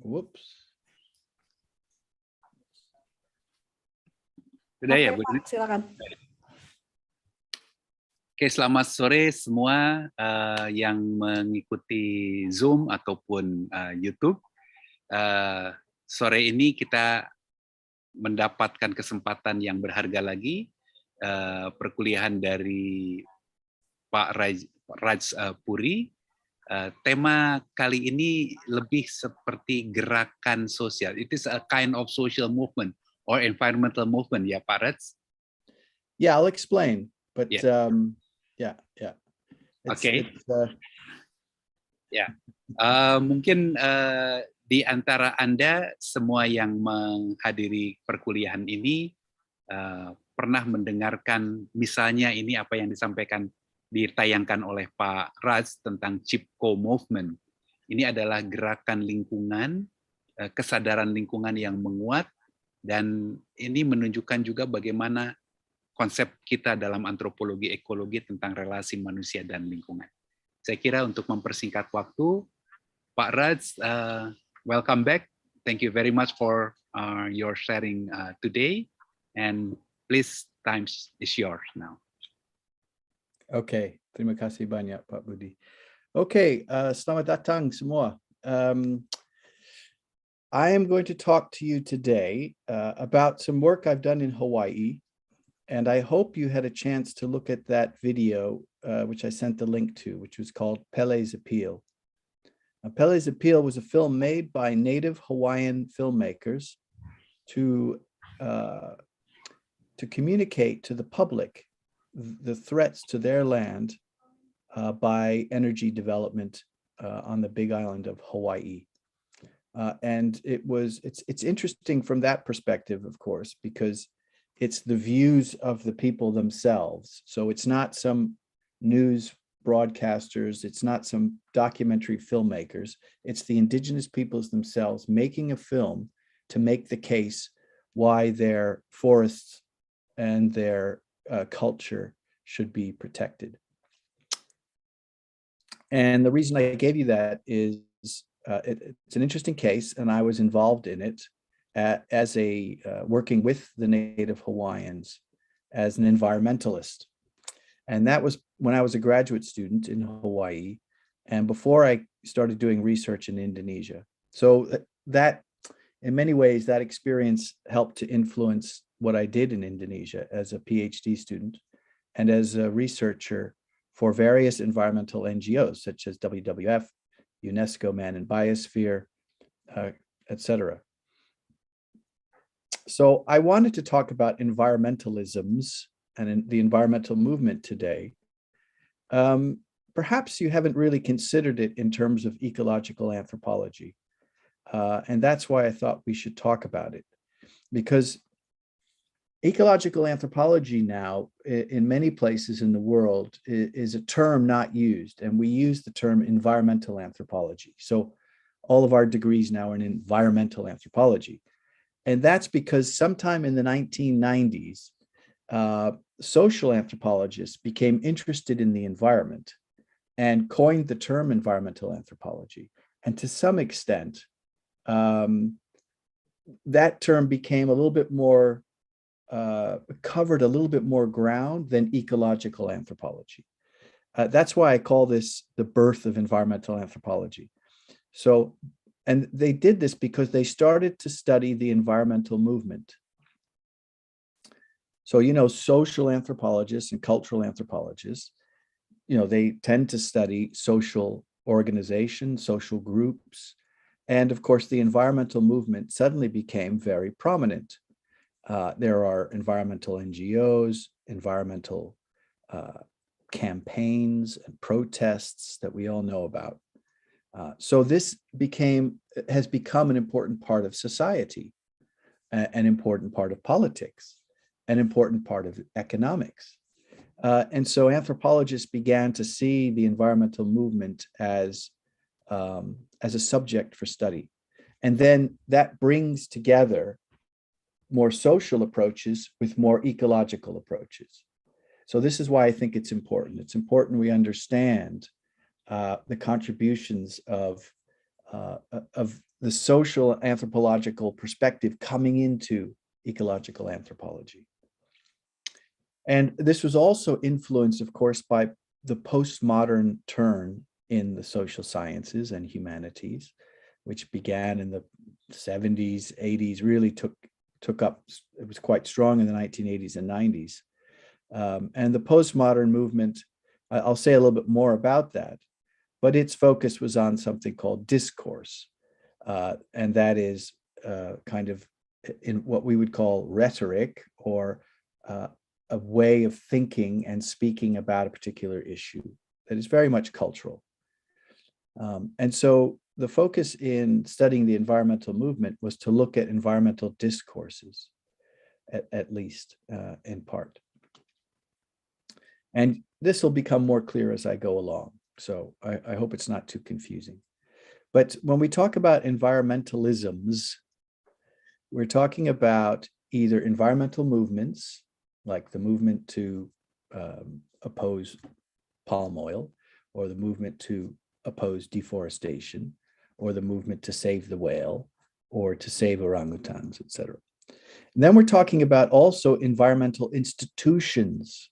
Whoops. Sudah ya, Oke, Bu? Pak, silakan. Oke, selamat sore semua yang mengikuti Zoom ataupun YouTube. Sore ini kita mendapatkan kesempatan yang berharga lagi, perkuliahan dari Pak Puri. Tema kali ini lebih seperti gerakan sosial. It is a kind of social movement or environmental movement, ya Pak Raj? Yeah, I'll explain. But Yeah. Yeah. Okay. Mungkin di antara Anda semua yang menghadiri perkuliahan ini pernah mendengarkan misalnya ini apa yang ditayangkan oleh Pak Raj tentang Chipko Movement. Ini adalah gerakan lingkungan, kesadaran lingkungan yang menguat, dan ini menunjukkan juga bagaimana konsep kita dalam antropologi ekologi tentang relasi manusia dan lingkungan. Saya kira untuk mempersingkat waktu, Pak Raj, welcome back. Thank you very much for your sharing today. And please, time is yours now. Okay, terima kasih banyak Pak Budi. Okay, selamat datang semua. I am going to talk to you today about some work I've done in Hawaii, and I hope you had a chance to look at that video, which I sent the link to, which was called Peles Appeal. Peles Appeal was a film made by native Hawaiian filmmakers to communicate to the public the threats to their land by energy development on the Big Island of Hawaii. And it's interesting from that perspective, of course, because it's the views of the people themselves. So it's not some news broadcasters, it's not some documentary filmmakers, it's the indigenous peoples themselves making a film to make the case why their forests and their culture should be protected. And the reason I gave you that is it's an interesting case, and I was involved in it as working with the native Hawaiians as an environmentalist. And that was when I was a graduate student in Hawaii and before I started doing research in Indonesia. So that, in many ways, that experience helped to influence what I did in Indonesia as a PhD student and as a researcher for various environmental NGOs such as WWF, UNESCO Man and Biosphere, etc. So I wanted to talk about environmentalisms and the environmental movement today. Perhaps you haven't really considered it in terms of ecological anthropology. And that's why I thought we should talk about it. Because ecological anthropology now, in many places in the world, is a term not used, and we use the term environmental anthropology. So all of our degrees now are in environmental anthropology. And that's because sometime in the 1990s, social anthropologists became interested in the environment and coined the term environmental anthropology. And to some extent, that term became a little bit more covered a little bit more ground than ecological anthropology. That's why I call this the birth of environmental anthropology. So, and they did this because they started to study the environmental movement. So, social anthropologists and cultural anthropologists, they tend to study social organizations, social groups. And of course, the environmental movement suddenly became very prominent. There are environmental NGOs, environmental campaigns and protests that we all know about. So this has become an important part of society, an important part of politics, an important part of economics. And so anthropologists began to see the environmental movement as a subject for study. And then that brings together more social approaches with more ecological approaches. So this is why I think it's important. It's important we understand the contributions of the social anthropological perspective coming into ecological anthropology. And this was also influenced, of course, by the postmodern turn in the social sciences and humanities, which began in the 70s, 80s, really took up, it was quite strong in the 1980s and 90s. And the postmodern movement, I'll say a little bit more about that, but its focus was on something called discourse. And that is kind of in what we would call rhetoric, or a way of thinking and speaking about a particular issue that is very much cultural. And so the focus in studying the environmental movement was to look at environmental discourses, at least in part. And this will become more clear as I go along. So I hope it's not too confusing. But when we talk about environmentalisms, we're talking about either environmental movements, like the movement to oppose palm oil, or the movement to oppose deforestation, or the movement to save the whale, or to save orangutans, etc. And then we're talking about also environmental institutions,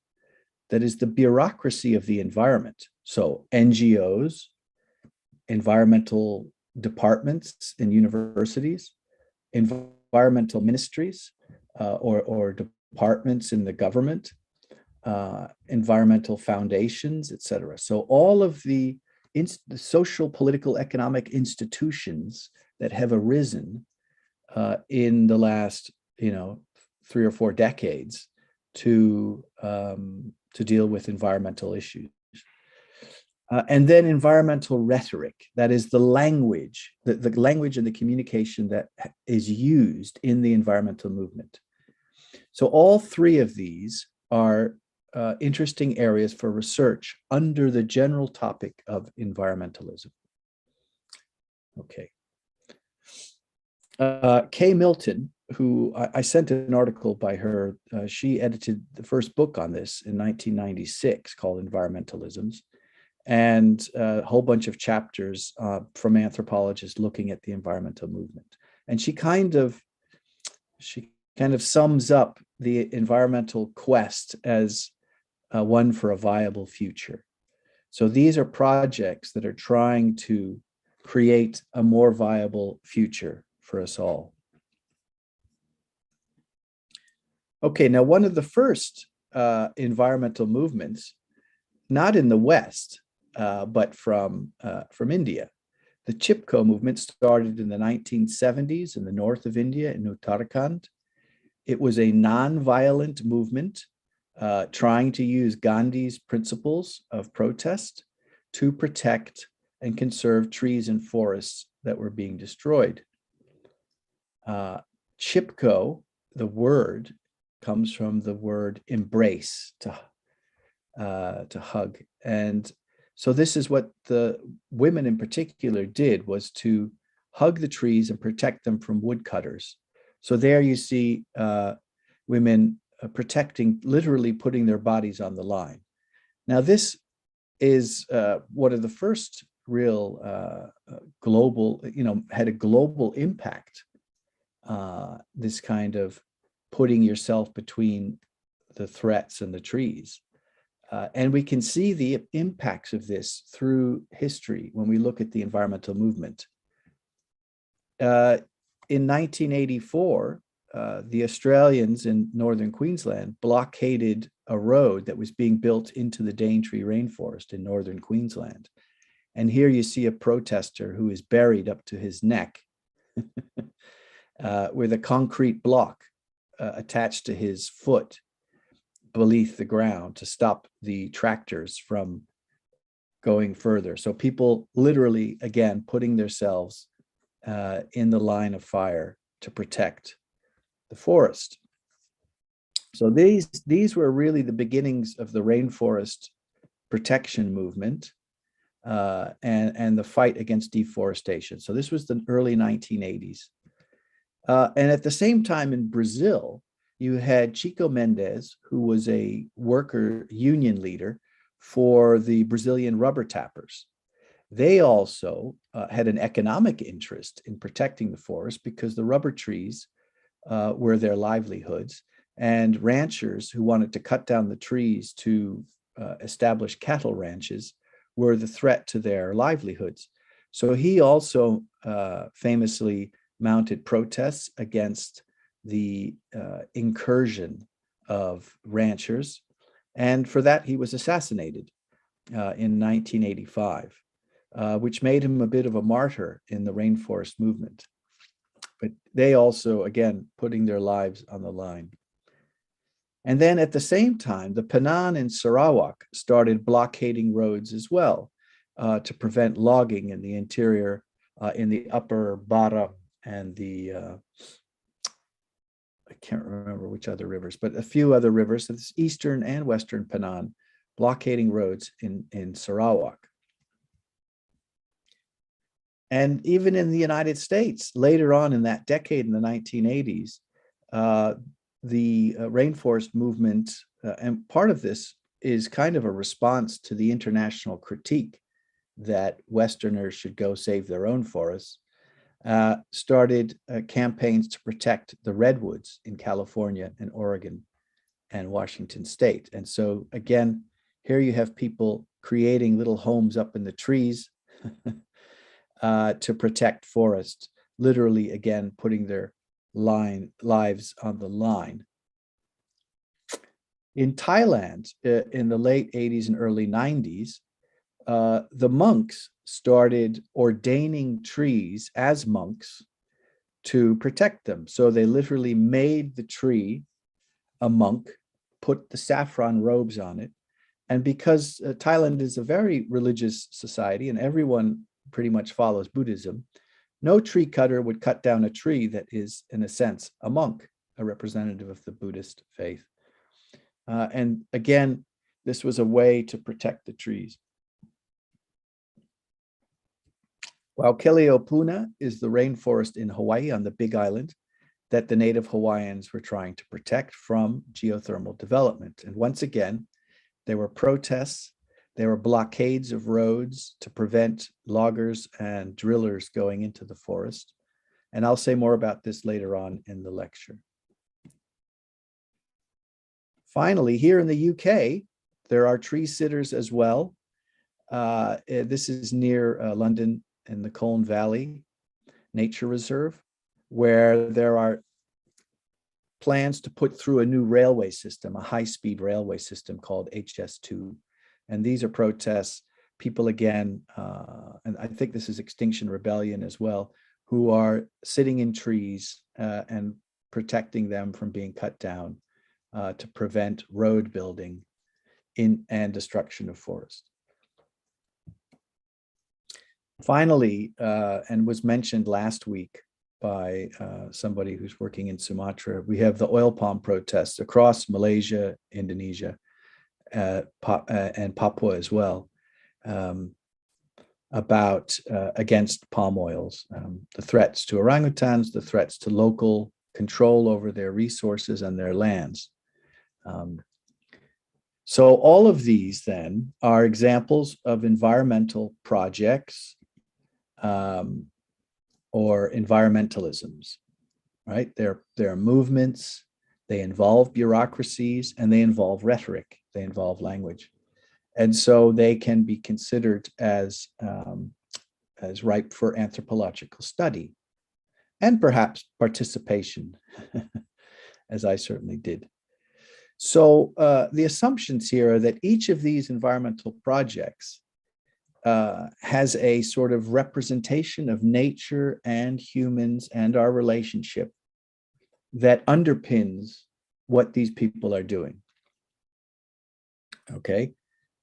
that is the bureaucracy of the environment. So NGOs, environmental departments in universities, environmental ministries, or departments in the government, environmental foundations, etc. So all of the social, political, economic institutions that have arisen in the last, 3 or 4 decades to deal with environmental issues. And then environmental rhetoric, that is the language, the language and the communication that is used in the environmental movement. So all 3 of these are interesting areas for research under the general topic of environmentalism. Okay. Kay Milton, who I sent an article by her, she edited the first book on this in 1996 called Environmentalisms, and a whole bunch of chapters from anthropologists looking at the environmental movement. And she kind of sums up the environmental quest as one for a viable future. So these are projects that are trying to create a more viable future for us all. Okay, now one of the first environmental movements, not in the West, but from India. The Chipko movement started in the 1970s in the north of India, in Uttarakhand. It was a non-violent movement trying to use Gandhi's principles of protest to protect and conserve trees and forests that were being destroyed. Chipko, the word, comes from the word embrace, to hug. And so this is what the women in particular did, was to hug the trees and protect them from woodcutters. So there you see women protecting, literally putting their bodies on the line. Now this is one of the first real global, had a global impact, this kind of putting yourself between the threats and the trees. And we can see the impacts of this through history when we look at the environmental movement. In 1984, the Australians in northern Queensland blockaded a road that was being built into the Daintree rainforest in northern Queensland. And here you see a protester who is buried up to his neck with a concrete block attached to his foot beneath the ground to stop the tractors from going further. So people literally, again, putting themselves in the line of fire to protect the forest. So these were really the beginnings of the rainforest protection movement and the fight against deforestation. So this was the early 1980s. And at the same time in Brazil, you had Chico Mendes, who was a worker union leader for the Brazilian rubber tappers. They also had an economic interest in protecting the forest because the rubber trees were their livelihoods, and ranchers who wanted to cut down the trees to establish cattle ranches were the threat to their livelihoods. So he also famously mounted protests against the incursion of ranchers, and for that he was assassinated in 1985, which made him a bit of a martyr in the rainforest movement. But they also, again, putting their lives on the line. And then at the same time, the Penan in Sarawak started blockading roads as well to prevent logging in the interior, in the upper Bara and the, I can't remember which other rivers, but a few other rivers, so this eastern and western Penan, blockading roads in Sarawak. And even in the United States, later on in that decade, in the 1980s, the rainforest movement, and part of this is kind of a response to the international critique that Westerners should go save their own forests, started campaigns to protect the redwoods in California and Oregon and Washington State. And so again, here you have people creating little homes up in the trees to protect forests, literally, again, putting their lives on the line. In Thailand, in the late 80s and early 90s, the monks started ordaining trees as monks to protect them. So they literally made the tree a monk, put the saffron robes on it. And because Thailand is a very religious society and everyone pretty much follows Buddhism, no tree cutter would cut down a tree that is, in a sense, a monk, a representative of the Buddhist faith. And again, this was a way to protect the trees. While Keliopuna is the rainforest in Hawaii on the Big Island that the native Hawaiians were trying to protect from geothermal development. And once again, there were protests, there were blockades of roads to prevent loggers and drillers going into the forest. And I'll say more about this later on in the lecture. Finally, here in the UK, there are tree sitters as well. This is near London in the Colne Valley Nature Reserve, where there are plans to put through a new railway system, a high-speed railway system called HS2. And these are protests, people again, and I think this is Extinction Rebellion as well, who are sitting in trees and protecting them from being cut down to prevent road building and destruction of forest. Finally, and was mentioned last week by somebody who's working in Sumatra, we have the oil palm protests across Malaysia, Indonesia, and Papua as well, about against palm oils, the threats to orangutans, the threats to local control over their resources and their lands. So all of these then are examples of environmental projects or environmentalisms, right? They're movements, they involve bureaucracies, and they involve rhetoric, they involve language. And so they can be considered as ripe for anthropological study and perhaps participation, as I certainly did. So the assumptions here are that each of these environmental projects has a sort of representation of nature and humans and our relationship that underpins what these people are doing. Okay.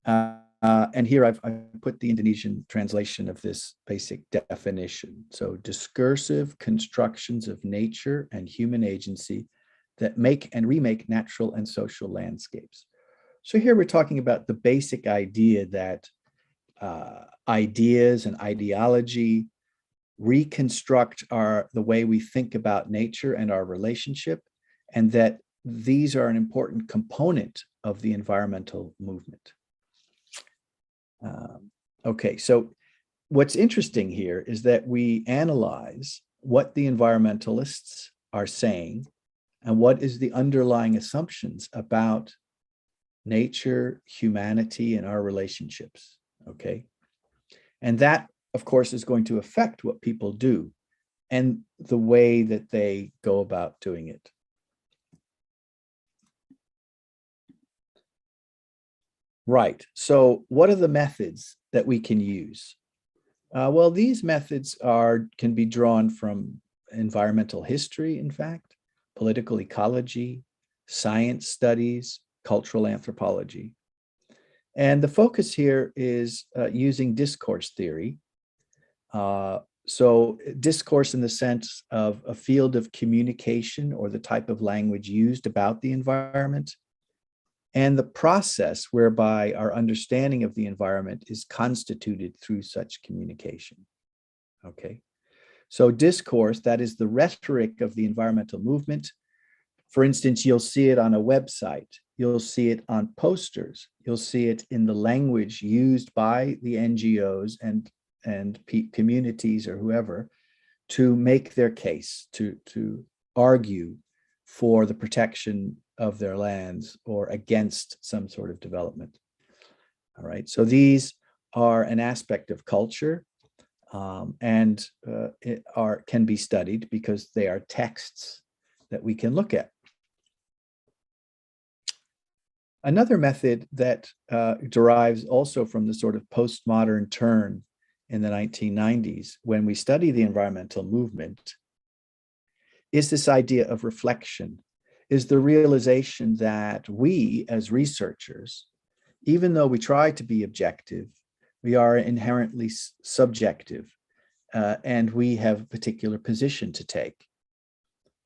And here I've put the Indonesian translation of this basic definition. So discursive constructions of nature and human agency that make and remake natural and social landscapes. So here we're talking about the basic idea that ideas and ideology reconstruct the way we think about nature and our relationship, and that these are an important component of the environmental movement. Okay, so what's interesting here is that we analyze what the environmentalists are saying and what is the underlying assumptions about nature, humanity, and our relationships, okay? And that, of course, is going to affect what people do and the way that they go about doing it. Right, so what are the methods that we can use? Well, these methods can be drawn from environmental history, in fact, political ecology, science studies, cultural anthropology. And the focus here is using discourse theory. So discourse in the sense of a field of communication or the type of language used about the environment, and the process whereby our understanding of the environment is constituted through such communication. Okay, so discourse, that is the rhetoric of the environmental movement. For instance, you'll see it on a website, you'll see it on posters, you'll see it in the language used by the NGOs and communities or whoever to make their case, to argue for the protection of their lands or against some sort of development. All right, so these are an aspect of culture and can be studied because they are texts that we can look at. Another method that derives also from the sort of postmodern turn in the 1990s, when we study the environmental movement, is this idea of reflection, is the realization that we as researchers, even though we try to be objective, we are inherently subjective, and we have a particular position to take.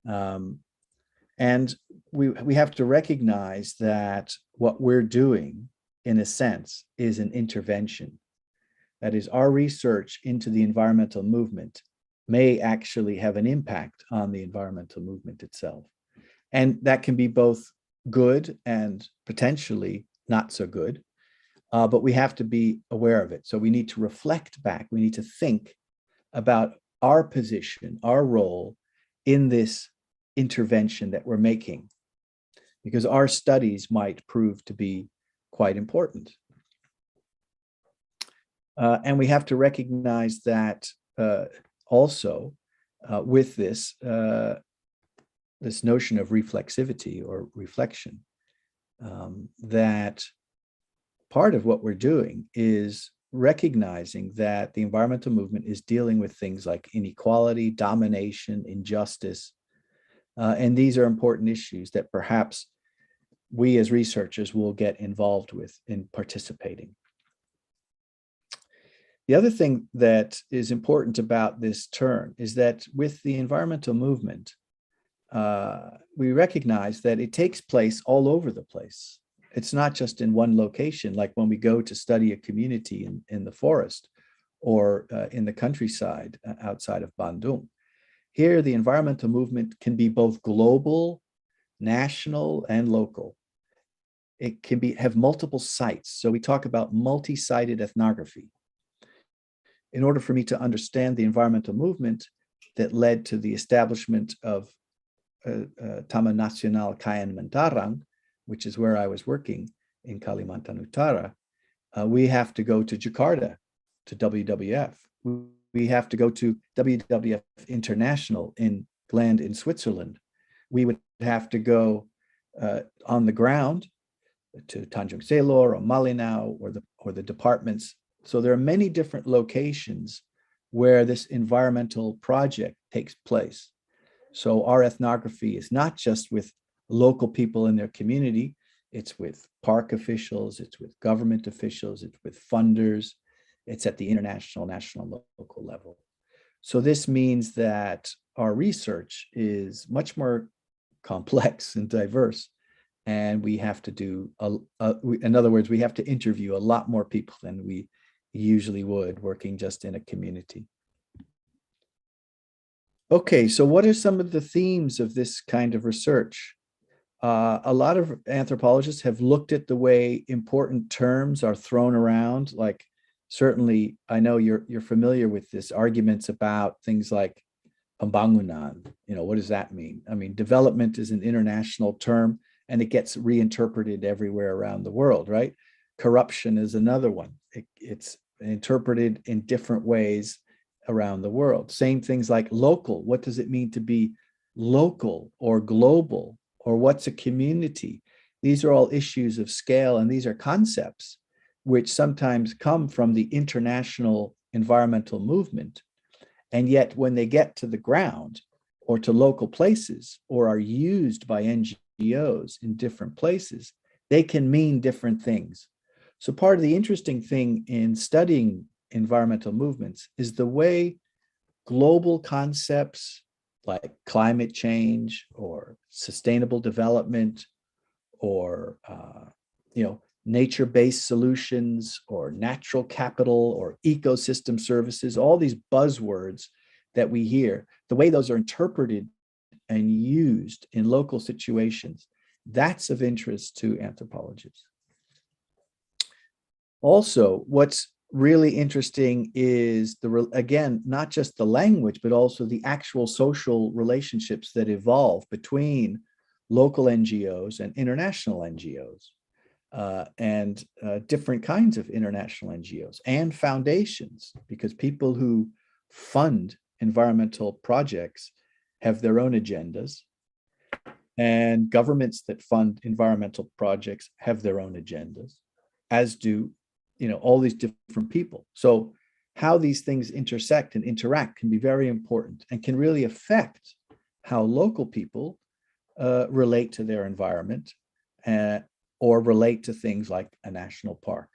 And we have to recognize that what we're doing, in a sense, is an intervention. That is, our research into the environmental movement may actually have an impact on the environmental movement itself. And that can be both good and potentially not so good, but we have to be aware of it. So we need to reflect back. We need to think about our position, our role in this intervention that we're making, because our studies might prove to be quite important. And we have to recognize that also with this, this notion of reflexivity or reflection, that part of what we're doing is recognizing that the environmental movement is dealing with things like inequality, domination, injustice, and these are important issues that perhaps we as researchers will get involved with in participating. The other thing that is important about this turn is that with the environmental movement, we recognize that it takes place all over the place. It's not just in one location, like when we go to study a community in the forest or in the countryside outside of Bandung. Here, the environmental movement can be both global, national, and local. It can have multiple sites. So we talk about multi-sited ethnography. In order for me to understand the environmental movement that led to the establishment of Taman Nasional Kayan Mentarang, which is where I was working in Kalimantan Utara, we have to go to Jakarta, to WWF. We have to go to WWF International in Gland in Switzerland. We would have to go on the ground to Tanjung Selor or Malinau or the departments. So there are many different locations where this environmental project takes place. So our ethnography is not just with local people in their community, it's with park officials, it's with government officials, it's with funders, it's at the international, national, local level. So this means that our research is much more complex and diverse, and we have to do, in other words, we have to interview a lot more people than we usually would working just in a community. Okay, so what are some of the themes of this kind of research? A lot of anthropologists have looked at the way important terms are thrown around, like certainly I know you're familiar with this arguments about things like pembangunan. What does that mean? I mean, development is an international term and it gets reinterpreted everywhere around the world, right? Corruption is another one. It's interpreted in different ways around the world. Same things like local. What does it mean to be local or global, or what's a community? These are all issues of scale, and these are concepts which sometimes come from the international environmental movement. And yet when they get to the ground or to local places or are used by NGOs in different places, they can mean different things. So part of the interesting thing in studying environmental movements is the way global concepts like climate change or sustainable development or nature-based solutions or natural capital or ecosystem services, all these buzzwords that we hear, the way those are interpreted and used in local situations, that's of interest to anthropologists. Also, what's really interesting is again, not just the language, but also the actual social relationships that evolve between local NGOs and international NGOs. And different kinds of international NGOs and foundations, because people who fund environmental projects have their own agendas, and governments that fund environmental projects have their own agendas, as do all these different people. So how these things intersect and interact can be very important and can really affect how local people relate to their environment or relate to things like a national park.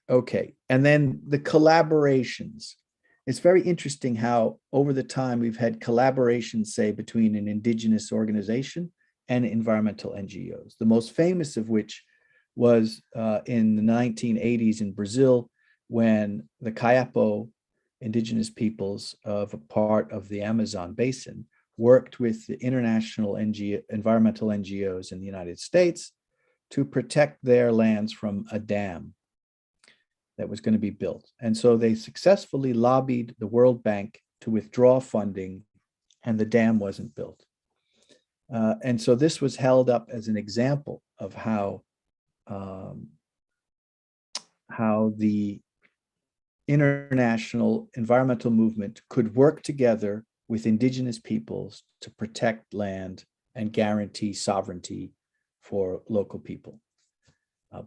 Okay, and then the collaborations. It's very interesting how over the time we've had collaborations, say, between an indigenous organization and environmental NGOs. The most famous of which was in the 1980s in Brazil, when the Kayapo indigenous peoples of a part of the Amazon basin worked with the international environmental NGOs in the United States to protect their lands from a dam that was going to be built. And so they successfully lobbied the World Bank to withdraw funding, and the dam wasn't built. And so this was held up as an example of how the international environmental movement could work together with indigenous peoples to protect land and guarantee sovereignty for local people.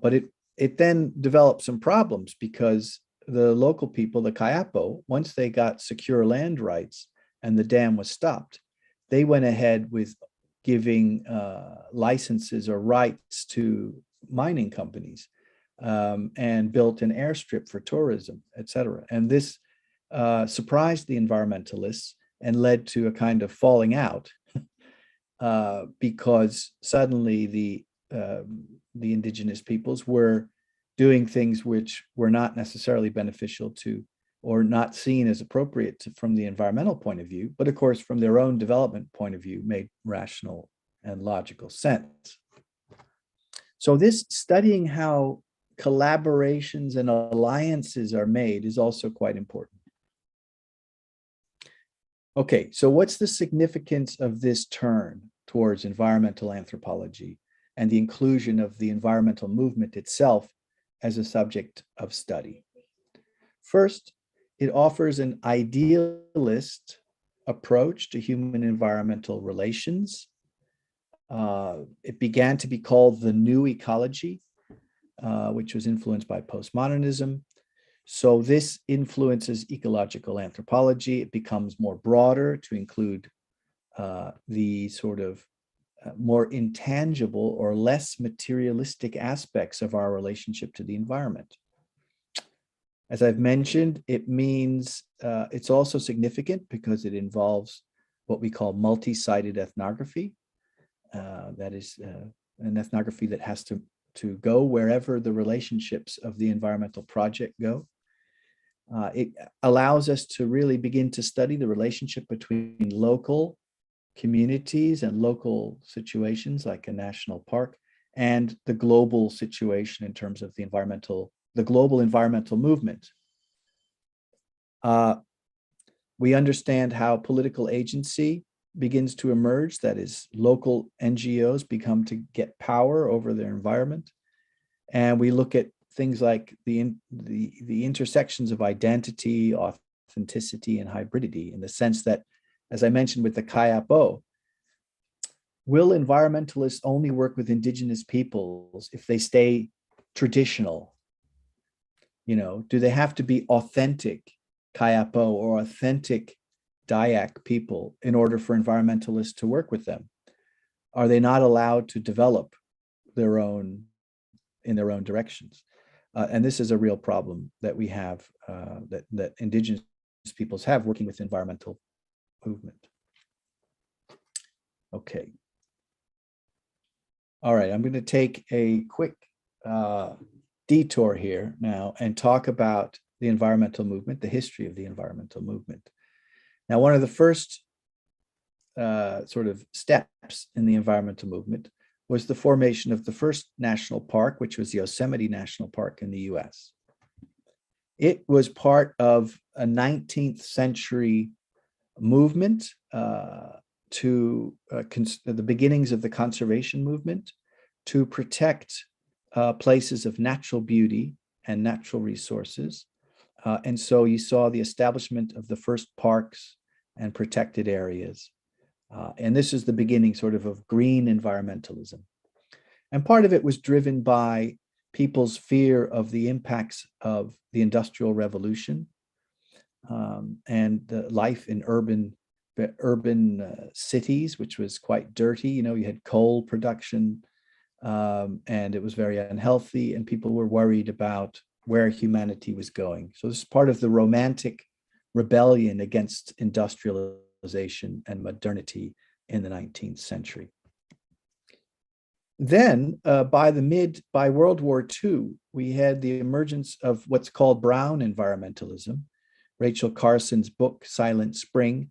But it then developed some problems, because the local people, the Kayapo, once they got secure land rights and the dam was stopped, they went ahead with giving licenses or rights to mining companies and built an airstrip for tourism, etc. And this surprised the environmentalists and led to a kind of falling out because suddenly the indigenous peoples were doing things which were not necessarily beneficial to, or not seen as appropriate from the environmental point of view, but of course from their own development point of view made rational and logical sense. So this studying how collaborations and alliances are made is also quite important. Okay, so what's the significance of this turn towards environmental anthropology and the inclusion of the environmental movement itself as a subject of study? First, it offers an idealist approach to human environmental relations. It began to be called the New Ecology, which was influenced by postmodernism. So this influences ecological anthropology. It becomes more broader to include the sort of more intangible or less materialistic aspects of our relationship to the environment. As I've mentioned, it means it's also significant because it involves what we call multi-sided ethnography. That is an ethnography that has to go wherever the relationships of the environmental project go. It allows us to really begin to study the relationship between local communities and local situations like a national park and the global situation in terms of the environmental the global environmental movement, we understand how political agency begins to emerge. That is, local NGOs become to get power over their environment. And we look at things like the intersections of identity, authenticity, and hybridity, in the sense that, as I mentioned with the Kayapo, will environmentalists only work with indigenous peoples if they stay traditional? You know, do they have to be authentic Kayapo or authentic Dayak people in order for environmentalists to work with them? Are they not allowed to develop their own in their own directions? And this is a real problem that we have, that indigenous peoples have working with environmental movement. Okay. All right, I'm going to take a quick detour here now and talk about the environmental movement, the history of the environmental movement. Now, one of the first sort of steps in the environmental movement was the formation of the first national park, which was Yosemite National Park in the US. It was part of a 19th century movement to the beginnings of the conservation movement to protect places of natural beauty and natural resources. And so you saw the establishment of the first parks and protected areas. And this is the beginning sort of green environmentalism. And part of it was driven by people's fear of the impacts of the Industrial Revolution and the life in urban cities, which was quite dirty. You know, you had coal production, and it was very unhealthy, and people were worried about where humanity was going. So this is part of the romantic rebellion against industrialization and modernity in the 19th century. Then by World War II, we had the emergence of what's called brown environmentalism. Rachel Carson's book, Silent Spring,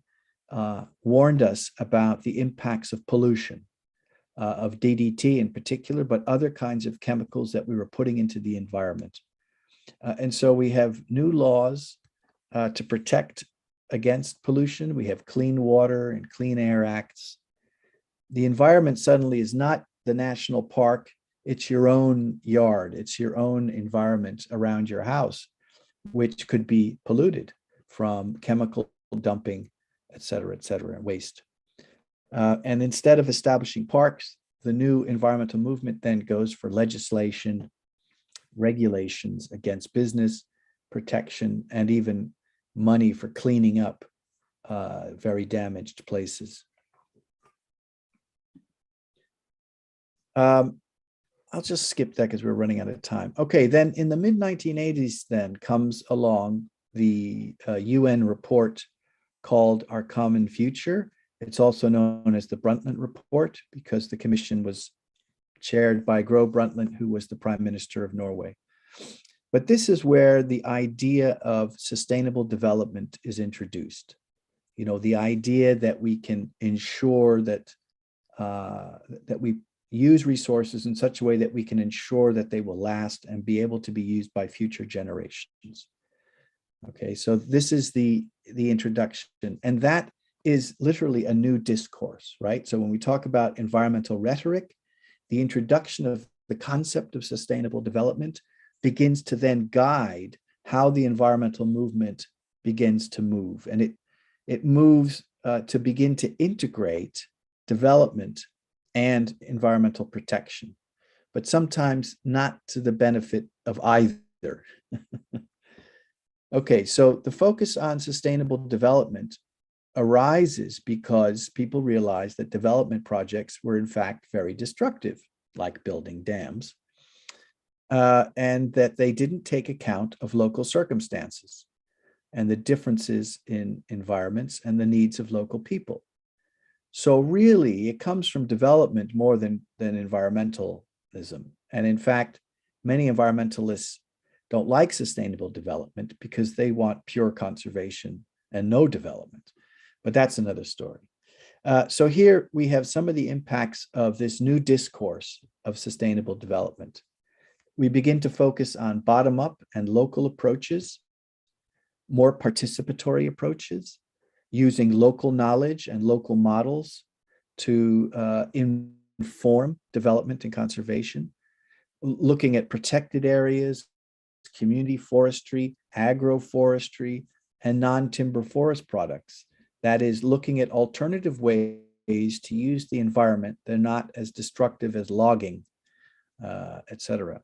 warned us about the impacts of pollution, of DDT in particular, but other kinds of chemicals that we were putting into the environment. And so we have new laws to protect against pollution. We have Clean Water and Clean Air Acts. The environment suddenly is not the national park, it's your own yard, it's your own environment around your house, which could be polluted from chemical dumping, et cetera, waste. And instead of establishing parks, the new environmental movement then goes for legislation, regulations against business, protection, and even money for cleaning up very damaged places. I'll just skip that because we're running out of time. Okay, then in the mid-1980s then comes along the UN report called Our Common Future. It's also known as the Brundtland Report because the commission was chaired by Gro Brundtland, who was the Prime Minister of Norway. But this is where the idea of sustainable development is introduced. You know, the idea that we can ensure that that we use resources in such a way that we can ensure that they will last and be able to be used by future generations. Okay, so this is the introduction, and that is literally a new discourse, right? So when we talk about environmental rhetoric, the introduction of the concept of sustainable development begins to then guide how the environmental movement begins to move, and it moves to begin to integrate development and environmental protection, but sometimes not to the benefit of either. Okay, so the focus on sustainable development arises because people realized that development projects were in fact very destructive, like building dams, and that they didn't take account of local circumstances and the differences in environments and the needs of local people. So really, it comes from development more than environmentalism. And in fact, many environmentalists don't like sustainable development because they want pure conservation and no development. But that's another story. So here we have some of the impacts of this new discourse of sustainable development. we begin to focus on bottom-up and local approaches, more participatory approaches, using local knowledge and local models to inform development and conservation, looking at protected areas, community forestry, agroforestry, and non-timber forest products. That is, looking at alternative ways to use the environment. They're not as destructive as logging, etc.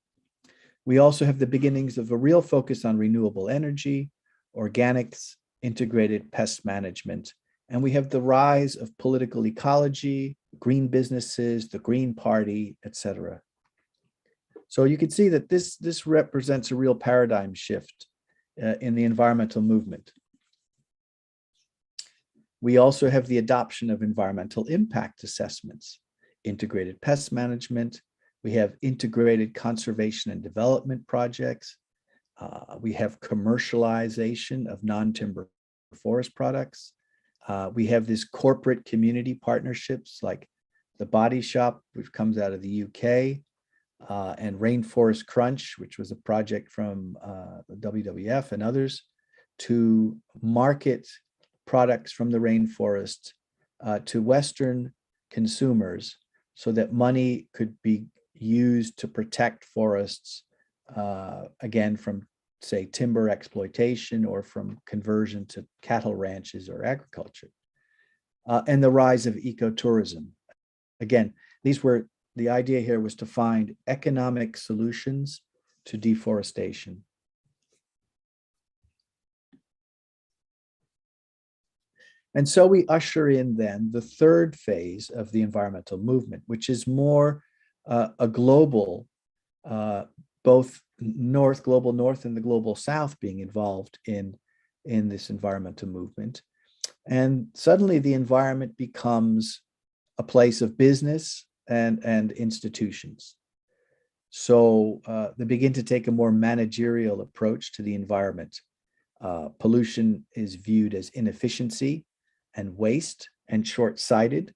We also have the beginnings of a real focus on renewable energy, organics, integrated pest management, and we have the rise of political ecology, green businesses, the Green Party, etc. So you can see that this represents a real paradigm shift in the environmental movement. We also have the adoption of environmental impact assessments, integrated pest management. We have integrated conservation and development projects. We have commercialization of non-timber forest products. We have this corporate community partnerships like the Body Shop, which comes out of the UK, and Rainforest Crunch, which was a project from the WWF and others, to market products from the rainforest to Western consumers so that money could be used to protect forests, again, from, say, timber exploitation or from conversion to cattle ranches or agriculture. And the rise of ecotourism. Again, the idea here was to find economic solutions to deforestation. And so we usher in then the third phase of the environmental movement, which is more a global, both global north and the global south being involved in this environmental movement. And suddenly the environment becomes a place of business and institutions. So they begin to take a more managerial approach to the environment. Pollution is viewed as inefficiency and waste and short-sighted,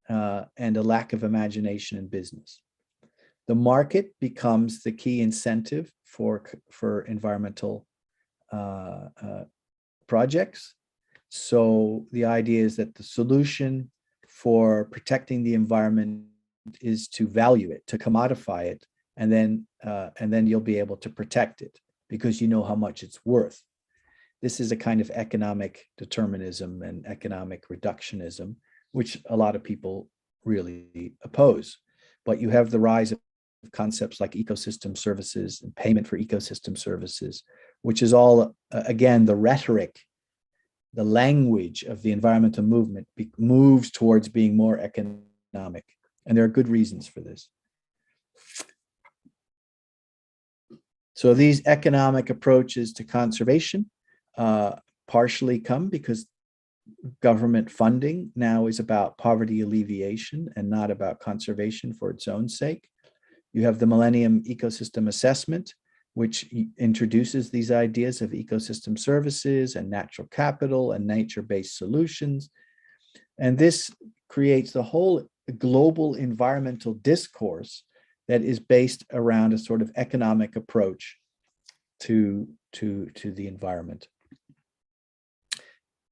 and a lack of imagination in business. The market becomes the key incentive for environmental projects. So the idea is that the solution for protecting the environment is to value it, to commodify it, and then you'll be able to protect it because you know how much it's worth. This is a kind of economic determinism and economic reductionism, which a lot of people really oppose. But you have the rise of concepts like ecosystem services and payment for ecosystem services, which is all, again, the rhetoric, the language of the environmental movement moves towards being more economic. And there are good reasons for this. So these economic approaches to conservation partially come because government funding now is about poverty alleviation and not about conservation for its own sake. You have the Millennium Ecosystem Assessment, which introduces these ideas of ecosystem services and natural capital and nature-based solutions. And this creates the whole global environmental discourse that is based around a sort of economic approach to the environment.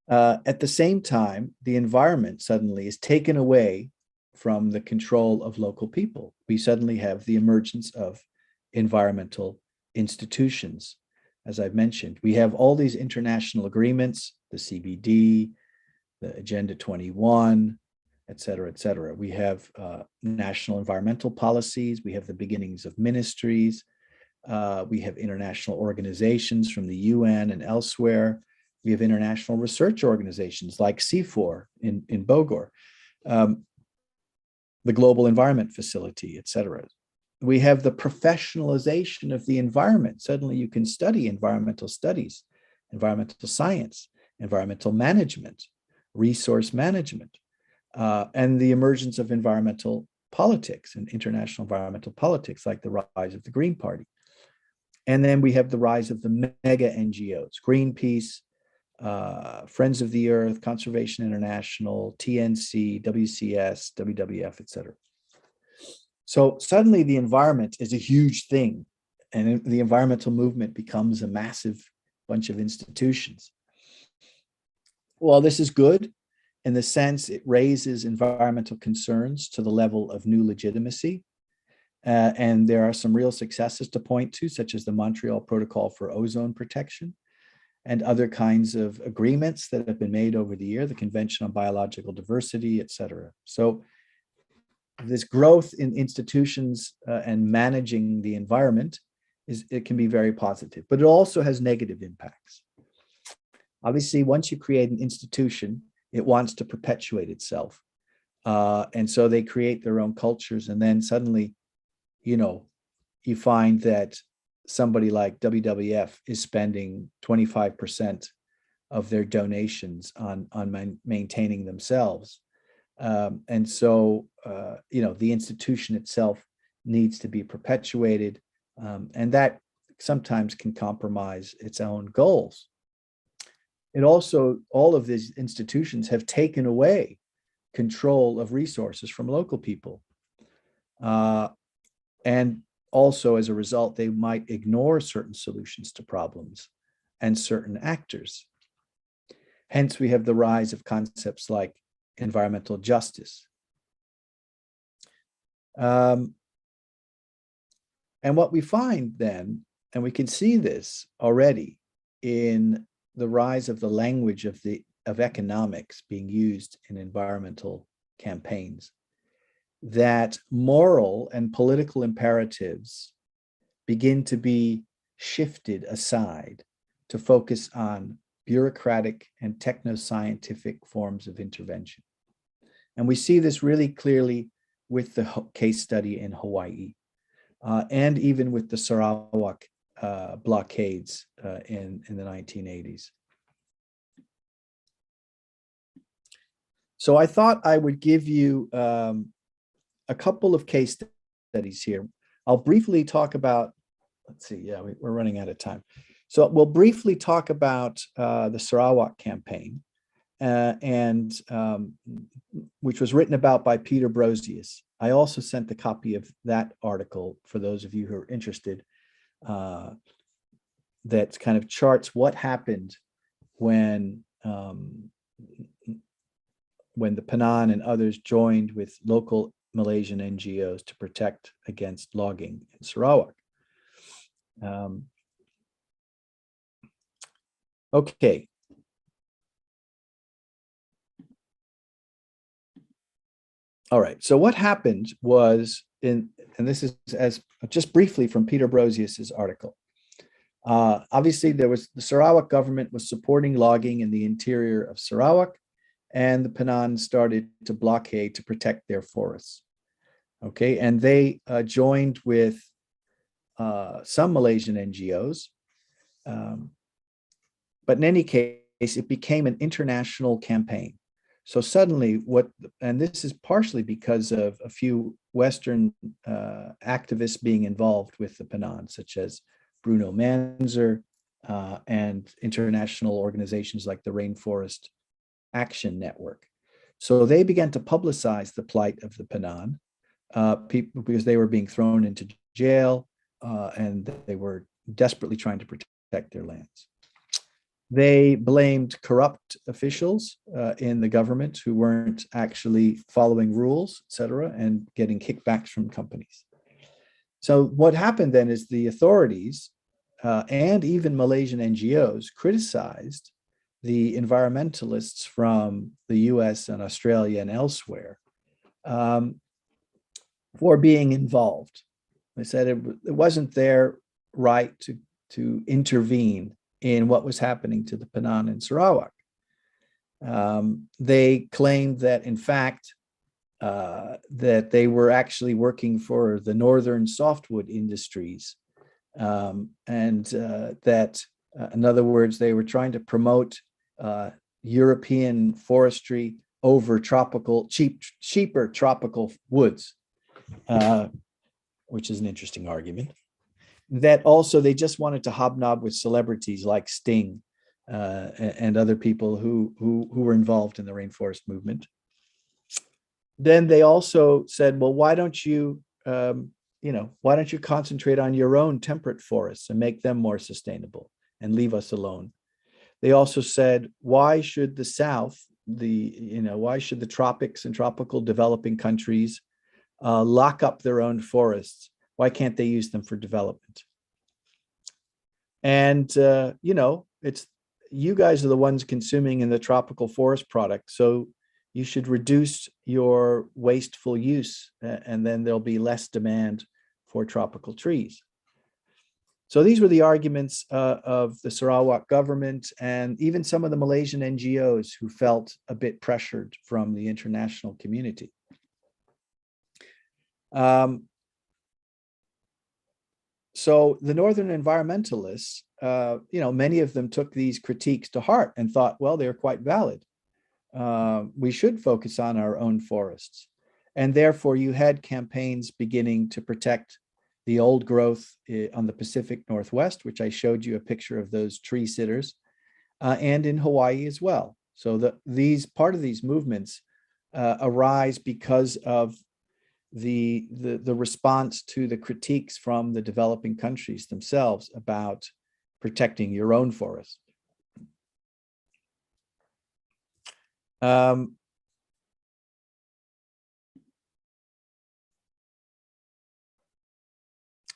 At the same time, the environment suddenly is taken away from the control of local people. We suddenly have the emergence of environmental institutions. As I've mentioned, we have all these international agreements, the CBD, the Agenda 21, et cetera, et cetera. We have national environmental policies. We have the beginnings of ministries. We have international organizations from the UN and elsewhere. We have international research organizations like CIFOR in Bogor, the Global Environment Facility, et cetera. We have the professionalization of the environment. Suddenly you can study environmental studies, environmental science, environmental management, resource management, and the emergence of environmental politics and international environmental politics, like the rise of the Green Party. And then we have the rise of the mega NGOs, Greenpeace, Friends of the Earth, Conservation International, TNC, WCS, WWF, etc. So suddenly the environment is a huge thing and the environmental movement becomes a massive bunch of institutions. Well, this is good in the sense it raises environmental concerns to the level of new legitimacy. And there are some real successes to point to, such as the Montreal Protocol for Ozone Protection and other kinds of agreements that have been made over the year, the Convention on Biological Diversity, et cetera. So this growth in institutions and managing the environment it can be very positive, but it also has negative impacts. Obviously, once you create an institution, it wants to perpetuate itself. And so they create their own cultures. And then suddenly, you find that somebody like WWF is spending 25% of their donations on maintaining themselves. And so, the institution itself needs to be perpetuated. And that sometimes can compromise its own goals. It also, all of these institutions have taken away control of resources from local people. And also, as a result, they might ignore certain solutions to problems and certain actors. Hence, we have the rise of concepts like environmental justice. And what we find then, and we can see this already in the rise of the language of economics being used in environmental campaigns, that moral and political imperatives begin to be shifted aside to focus on bureaucratic and techno-scientific forms of intervention. And we see this really clearly with the case study in Hawaii, and even with the Sarawak blockades in the 1980s. So I thought I would give you a couple of case studies here. I'll briefly talk about, let's see, yeah, we're running out of time. So we'll briefly talk about the Sarawak campaign, which was written about by Peter Brosius. I also sent a copy of that article for those of you who are interested, that kind of charts what happened when the Penan and others joined with local Malaysian NGOs to protect against logging in Sarawak. Okay. All right, so what happened was, and this is as just briefly from Peter Brosius's article. Obviously, the Sarawak government was supporting logging in the interior of Sarawak, and the Penan started to blockade to protect their forests. Okay, and they joined with some Malaysian NGOs, but in any case, it became an international campaign. So suddenly and this is partially because of a few Western activists being involved with the Penan, such as Bruno Manzer and international organizations like the Rainforest Action Network. So they began to publicize the plight of the Penan, because they were being thrown into jail and they were desperately trying to protect their lands. They blamed corrupt officials in the government who weren't actually following rules, et cetera, and getting kickbacks from companies. So what happened then is the authorities and even Malaysian NGOs criticized the environmentalists from the US and Australia and elsewhere for being involved. They said it wasn't their right to intervene in what was happening to the Penan in Sarawak. They claimed that, in fact, that they were actually working for the northern softwood industries, and that, in other words, they were trying to promote European forestry over cheaper tropical woods, which is an interesting argument. That also they just wanted to hobnob with celebrities like Sting and other people who were involved in the rainforest movement. Then they also said, well, why don't you, why don't you concentrate on your own temperate forests and make them more sustainable and leave us alone? They also said, why should the South, why should the tropics and tropical developing countries lock up their own forests? Why can't they use them for development? And, it's you guys are the ones consuming in the tropical forest product. So you should reduce your wasteful use, and then there'll be less demand for tropical trees. So these were the arguments of the Sarawak government and even some of the Malaysian NGOs who felt a bit pressured from the international community. So the Northern environmentalists, many of them took these critiques to heart and thought, well, they're quite valid. We should focus on our own forests. And therefore, you had campaigns beginning to protect the old growth on the Pacific Northwest, which I showed you a picture of those tree sitters, and in Hawaii as well. So part of these movements arise because of the response to the critiques from the developing countries themselves about protecting your own forest.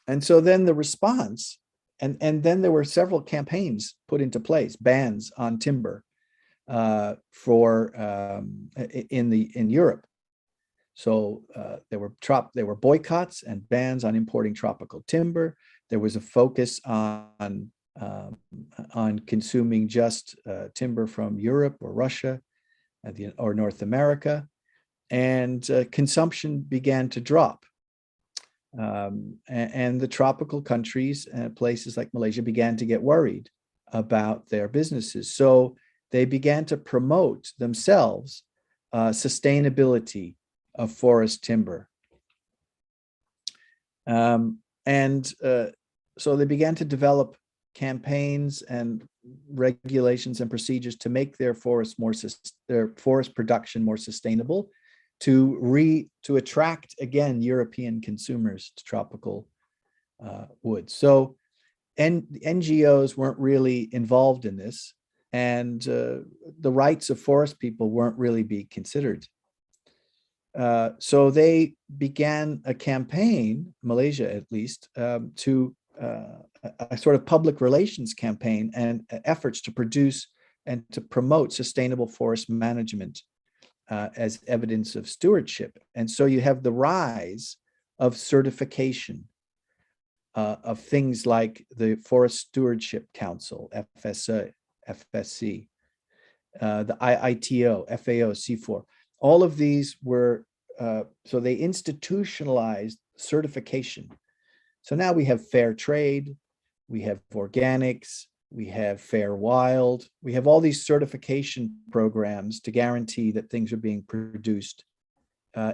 And so then the response, and then there were several campaigns put into place, bans on timber in Europe. So there were boycotts and bans on importing tropical timber. There was a focus on consuming just timber from Europe or Russia or North America, and consumption began to drop. And the tropical countries and places like Malaysia began to get worried about their businesses. So they began to promote themselves sustainability of forest timber. So they began to develop campaigns and regulations and procedures to make their forest production more sustainable, to attract again European consumers to tropical wood. So NGOs weren't really involved in this, and the rights of forest people weren't really being considered. So they began a campaign, Malaysia at least, to a sort of public relations campaign and efforts to produce and to promote sustainable forest management as evidence of stewardship. And so you have the rise of certification of things like the Forest Stewardship Council, FSC, the IITO, FAO, C4. All of these were, so they institutionalized certification. So now we have fair trade, we have organics, we have fair wild, we have all these certification programs to guarantee that things are being produced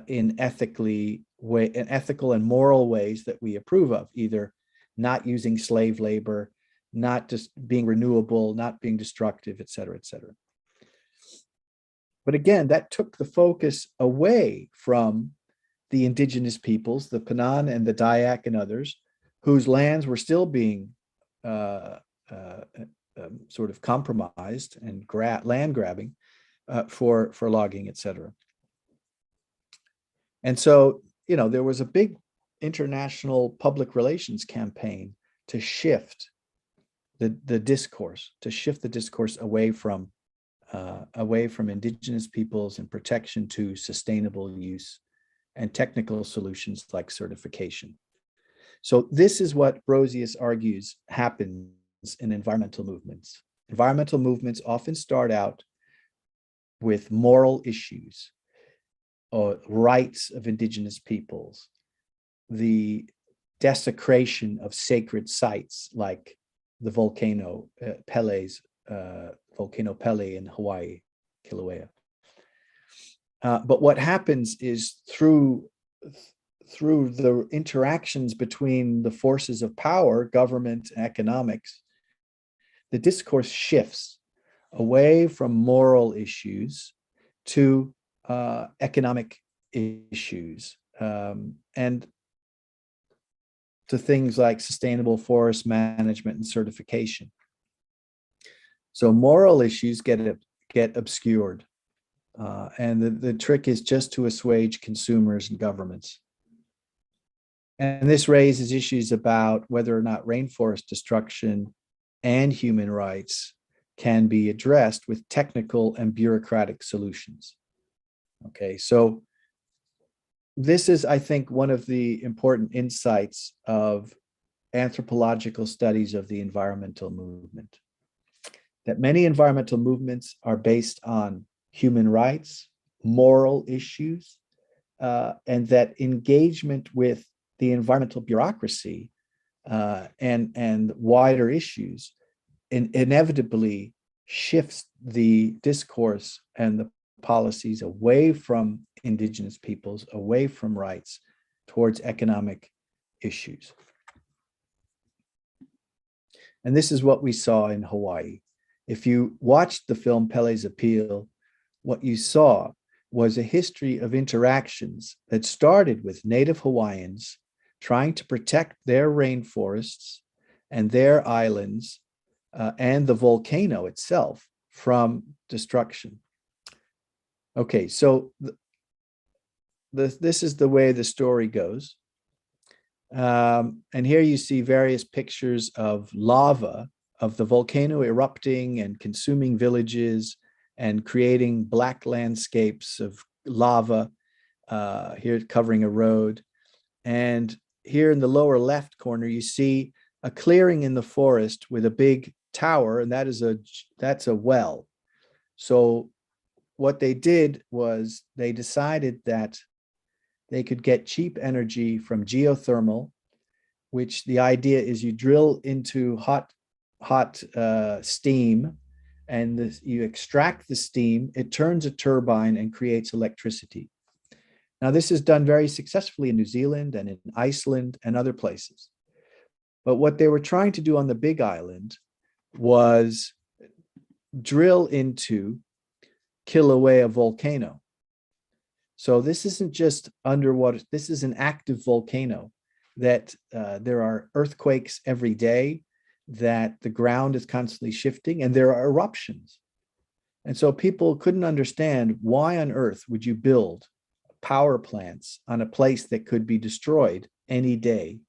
in ethical and moral ways that we approve of, either not using slave labor, not just being renewable, not being destructive, et cetera, et cetera. But again, that took the focus away from the indigenous peoples, the Penan and the Dayak and others, whose lands were still being sort of compromised and land grabbing for logging, et cetera. And so, there was a big international public relations campaign to shift the discourse, away from indigenous peoples and protection to sustainable use and technical solutions like certification. So this is what Brosius argues happens in environmental movements. Environmental movements often start out with moral issues or rights of indigenous peoples, the desecration of sacred sites like the volcano Peles, volcano Pele in Hawaii, Kilauea. But what happens is through the interactions between the forces of power, government, and economics, the discourse shifts away from moral issues to economic issues. And to things like sustainable forest management and certification. So moral issues get obscured. And the trick is just to assuage consumers and governments. And this raises issues about whether or not rainforest destruction and human rights can be addressed with technical and bureaucratic solutions. Okay, so this is, I think, one of the important insights of anthropological studies of the environmental movement, that many environmental movements are based on human rights, moral issues, and that engagement with the environmental bureaucracy and wider issues inevitably shifts the discourse and the policies away from indigenous peoples, away from rights, towards economic issues. And this is what we saw in Hawaii. If you watched the film Peles Appeal, what you saw was a history of interactions that started with Native Hawaiians trying to protect their rainforests and their islands and the volcano itself from destruction. Okay, so this is the way the story goes. And here you see various pictures of lava, of the volcano erupting and consuming villages and creating black landscapes of lava, here covering a road. And here in the lower left corner, you see a clearing in the forest with a big tower, and that's a well. So what they did was they decided that they could get cheap energy from geothermal, which the idea is you drill into hot steam, and you extract the steam, it turns a turbine and creates electricity. Now, this is done very successfully in New Zealand and in Iceland and other places. But what they were trying to do on the Big Island was drill into Kilauea volcano. So this isn't just underwater, this is an active volcano that there are earthquakes every day, that the ground is constantly shifting, and there are eruptions. And so people couldn't understand, why on earth would you build power plants on a place that could be destroyed any day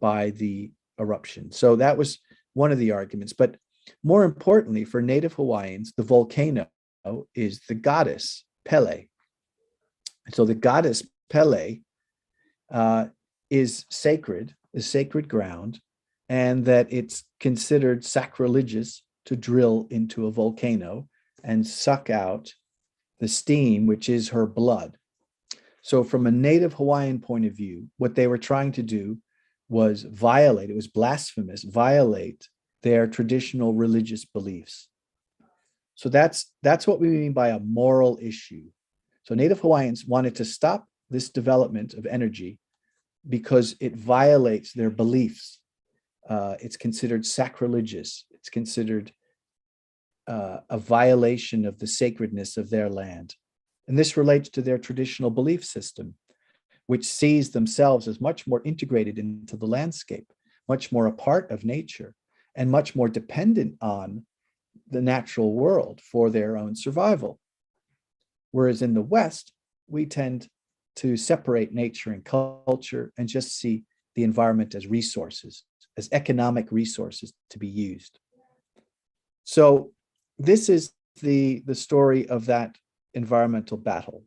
by the eruption? So that was one of the arguments. But more importantly, for Native Hawaiians, the volcano is the goddess Pele. So the goddess Pele is sacred ground, and that it's considered sacrilegious to drill into a volcano and suck out the steam, which is her blood. So from a Native Hawaiian point of view, what they were trying to do was violate, it was blasphemous, violate their traditional religious beliefs. So that's what we mean by a moral issue. So Native Hawaiians wanted to stop this development of energy because it violates their beliefs. It's considered sacrilegious. It's considered a violation of the sacredness of their land. And this relates to their traditional belief system, which sees themselves as much more integrated into the landscape, much more a part of nature, and much more dependent on the natural world for their own survival. Whereas in the West, we tend to separate nature and culture and just see the environment as resources, as economic resources to be used. So this is the story of that environmental battle.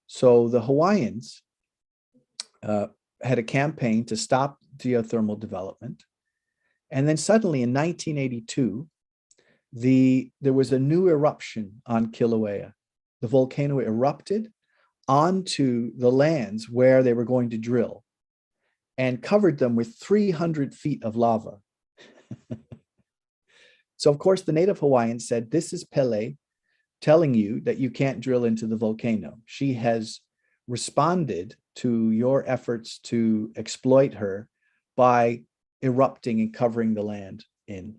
So the Hawaiians had a campaign to stop geothermal development. And then suddenly in 1982, there was a new eruption on Kilauea. The volcano erupted onto the lands where they were going to drill and covered them with 300 feet of lava. So of course, the Native Hawaiians said, this is Pele telling you that you can't drill into the volcano. She has responded to your efforts to exploit her by erupting and covering the land in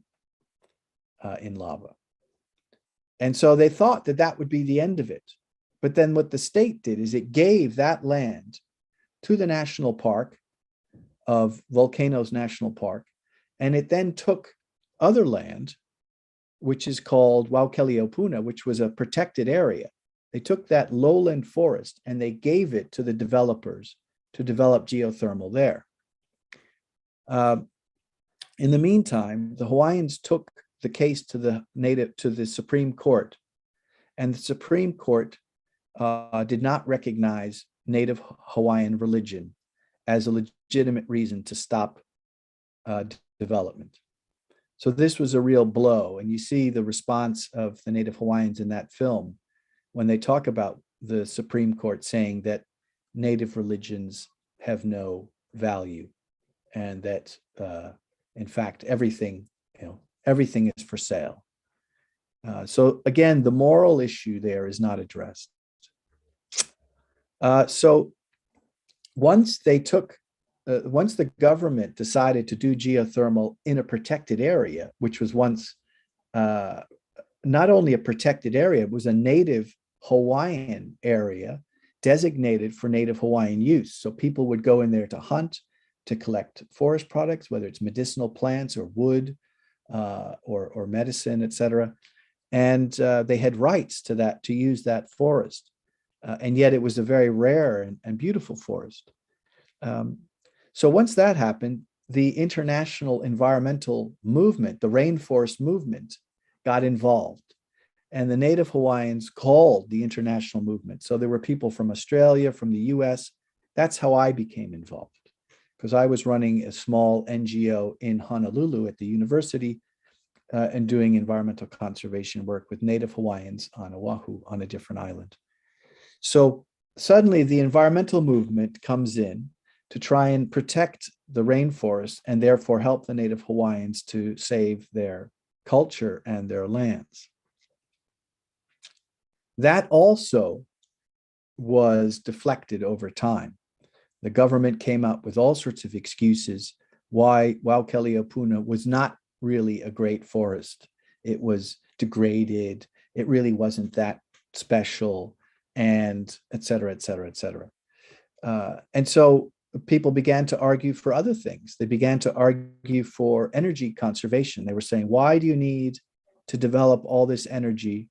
lava. And so they thought that that would be the end of it. But then what the state did is it gave that land to the national park of Volcanoes National Park, and it then took other land, which is called Waukeliopuna, which was a protected area. They took that lowland forest and they gave it to the developers to develop geothermal there. In the meantime, the Hawaiians took the case to the Supreme Court, and the Supreme Court did not recognize Native Hawaiian religion as a legitimate reason to stop development. So this was a real blow, and you see the response of the Native Hawaiians in that film when they talk about the Supreme Court saying that Native religions have no value, and that in fact everything is for sale. So again, the moral issue there is not addressed. So once the government decided to do geothermal in a protected area, which was once not only a protected area, it was a Native Hawaiian area designated for Native Hawaiian use. So people would go in there to hunt, to collect forest products, whether it's medicinal plants or wood or medicine, etc. And they had rights to that, to use that forest. And yet it was a very rare and beautiful forest. So once that happened, the international environmental movement, the rainforest movement, got involved. And the Native Hawaiians called the international movement. So there were people from Australia, from the US. That's how I became involved, because I was running a small NGO in Honolulu at the university and doing environmental conservation work with Native Hawaiians on Oahu, on a different island. So suddenly the environmental movement comes in to try and protect the rainforest and therefore help the Native Hawaiians to save their culture and their lands. That also was deflected over time. The government came up with all sorts of excuses why Waukeliopuna was not really a great forest. It was degraded. It really wasn't that special, and et cetera, et cetera, et cetera. And so people began to argue for other things. They began to argue for energy conservation. They were saying, why do you need to develop all this energy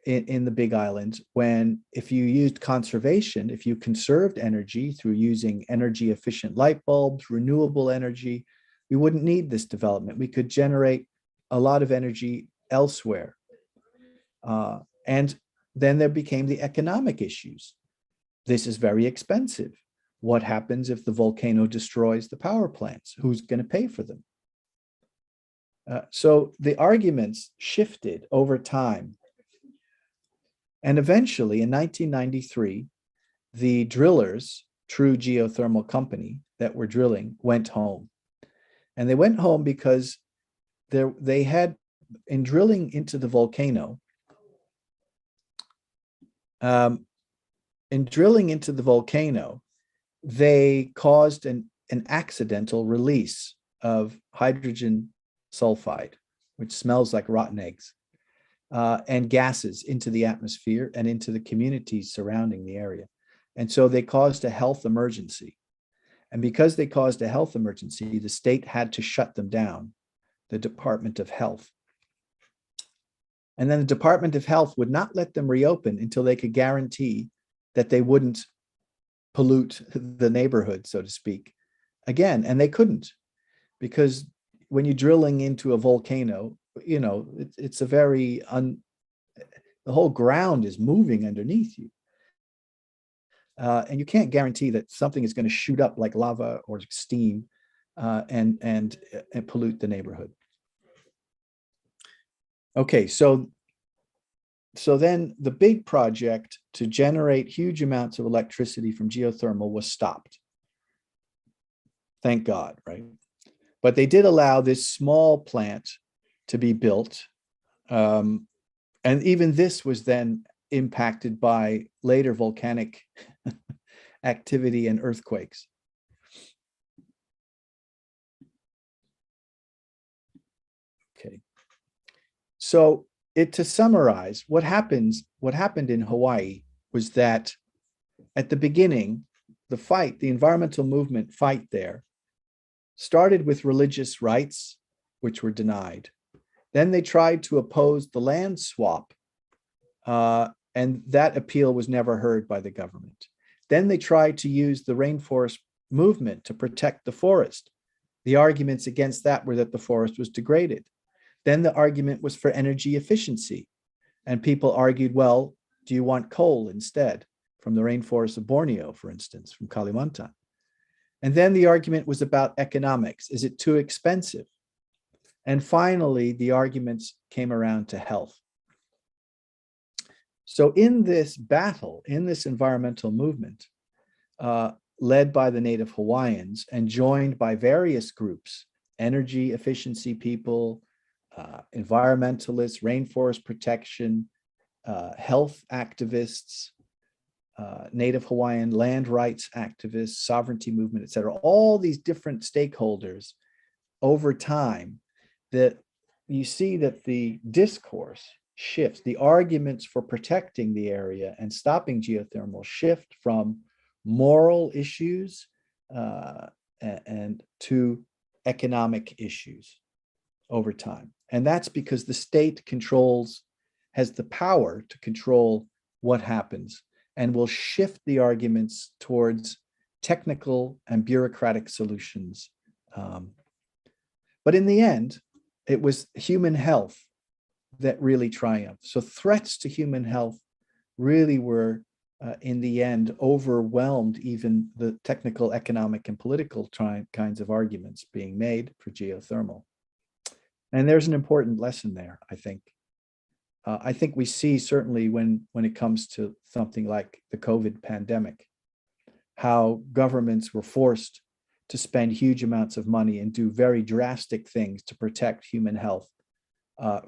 in the Big Island when if you used conservation, if you conserved energy through using energy efficient light bulbs, renewable energy, we wouldn't need this development. We could generate a lot of energy elsewhere. And then there became the economic issues. This is very expensive. What happens if the volcano destroys the power plants? Who's going to pay for them? So the arguments shifted over time. And eventually, in 1993, the drillers, True Geothermal Company, that were drilling, went home. And they went home because they had, in drilling into the volcano, they caused an accidental release of hydrogen sulfide, which smells like rotten eggs, and gases into the atmosphere and into the communities surrounding the area. And so they caused a health emergency. And because they caused a health emergency, the state had to shut them down, the Department of Health. And then the Department of Health would not let them reopen until they could guarantee that they wouldn't pollute the neighborhood, so to speak, again. And they couldn't, because when you're drilling into a volcano, you know, it's a very, the whole ground is moving underneath you. And you can't guarantee that something is going to shoot up like lava or steam and pollute the neighborhood. Okay, so then the big project to generate huge amounts of electricity from geothermal was stopped. Thank God, right? But they did allow this small plant to be built. And even this was then impacted by later volcanic activity and earthquakes. Okay. So to summarize, what happened in Hawaii was that at the beginning, the fight, the environmental movement fight there, started with religious rights, which were denied. Then they tried to oppose the land swap, and that appeal was never heard by the government. Then they tried to use the rainforest movement to protect the forest. The arguments against that were that the forest was degraded. Then the argument was for energy efficiency. And people argued, well, do you want coal instead from the rainforest of Borneo, for instance, from Kalimantan? And then the argument was about economics. Is it too expensive? And finally, the arguments came around to health. So in this battle, in this environmental movement, led by the native Hawaiians and joined by various groups, energy efficiency people, environmentalists, rainforest protection, health activists, native Hawaiian land rights activists, sovereignty movement, et cetera, all these different stakeholders over time, that you see that the discourse shifts, the arguments for protecting the area and stopping geothermal shift from moral issues and to economic issues over time. And that's because the state has the power to control what happens and will shift the arguments towards technical and bureaucratic solutions. But in the end, it was human health that really triumphed. So threats to human health really were, in the end, overwhelmed even the technical, economic, and political kinds of arguments being made for geothermal. And there's an important lesson there, I think. I think we see certainly when it comes to something like the COVID pandemic, how governments were forced to spend huge amounts of money and do very drastic things to protect human health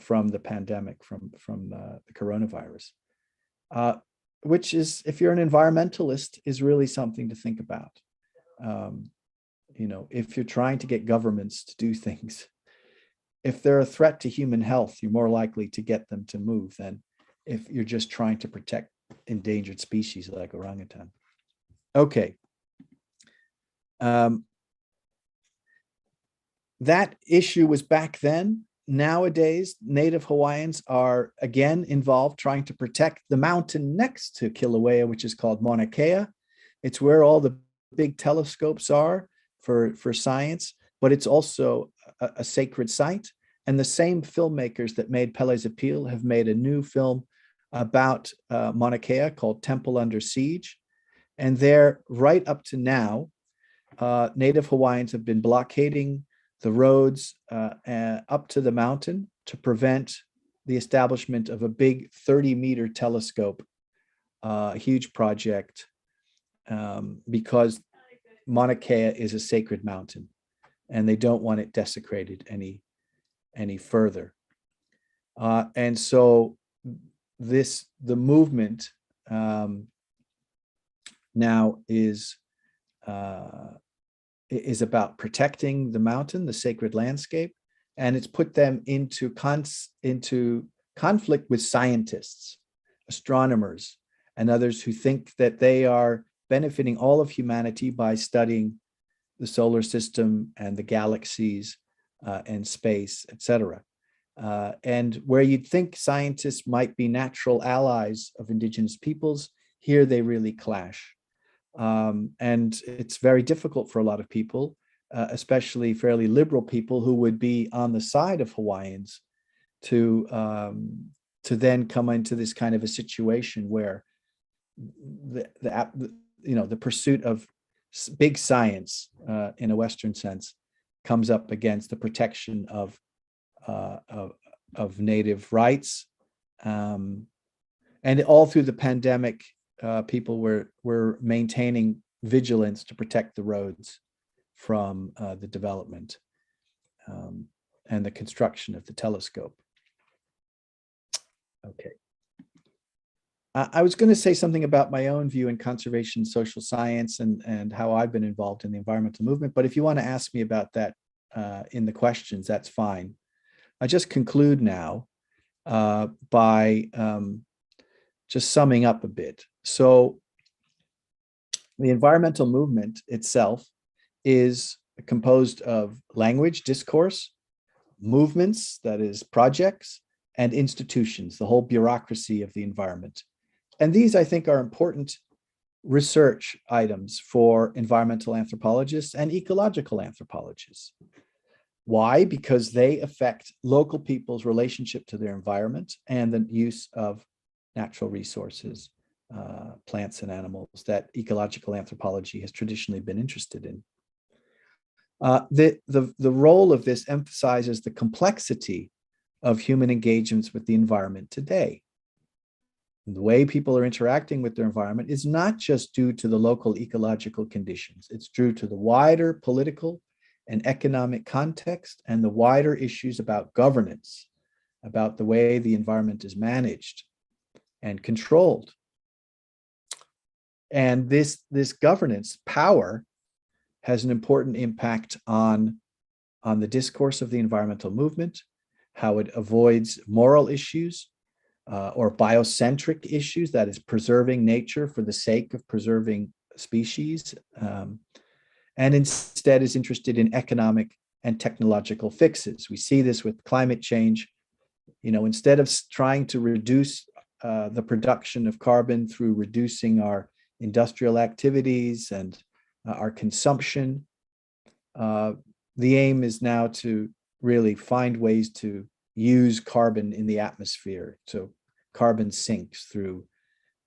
from the pandemic, from the coronavirus, which is, if you're an environmentalist, is really something to think about. If you're trying to get governments to do things, if they're a threat to human health, you're more likely to get them to move than if you're just trying to protect endangered species like orangutan. Okay. That issue was back then. Nowadays, native Hawaiians are again involved trying to protect the mountain next to Kilauea, which is called Mauna Kea. It's where all the big telescopes are for science, but it's also a sacred site. And the same filmmakers that made Peles Appeal have made a new film about Mauna Kea called Temple Under Siege. And there, right up to now, native Hawaiians have been blockading the roads up to the mountain to prevent the establishment of a big 30-meter telescope, a huge project, because Mauna Kea is a sacred mountain and they don't want it desecrated any further. And so the movement now is about protecting the mountain, the sacred landscape, and it's put them into conflict with scientists, astronomers, and others who think that they are benefiting all of humanity by studying the solar system and the galaxies and space, etc. And where you'd think scientists might be natural allies of indigenous peoples, here they really clash. And it's very difficult for a lot of people, especially fairly liberal people who would be on the side of Hawaiians, to then come into this kind of a situation where the pursuit of big science in a Western sense comes up against the protection of native rights, and all through the pandemic. People were maintaining vigilance to protect the roads from the development and the construction of the telescope. Okay. I was going to say something about my own view in conservation social science and how I've been involved in the environmental movement, but if you want to ask me about that in the questions, that's fine. I just conclude now by just summing up a bit. So The environmental movement itself is composed of language, discourse, movements, that is projects, and institutions, the whole bureaucracy of the environment. And these, I think, are important research items for environmental anthropologists and ecological anthropologists. Why? Because they affect local people's relationship to their environment and the use of natural resources, plants and animals that ecological anthropology has traditionally been interested in. The role of this emphasizes the complexity of human engagements with the environment today. The way people are interacting with their environment is not just due to the local ecological conditions. It's due to the wider political and economic context and the wider issues about governance, about the way the environment is managed and controlled. And this governance power has an important impact on the discourse of the environmental movement, how it avoids moral issues or biocentric issues, that is preserving nature for the sake of preserving species, and instead is interested in economic and technological fixes. We see this with climate change. You know, instead of trying to reduce the production of carbon through reducing our industrial activities and our consumption, the aim is now to really find ways to use carbon in the atmosphere. So carbon sinks through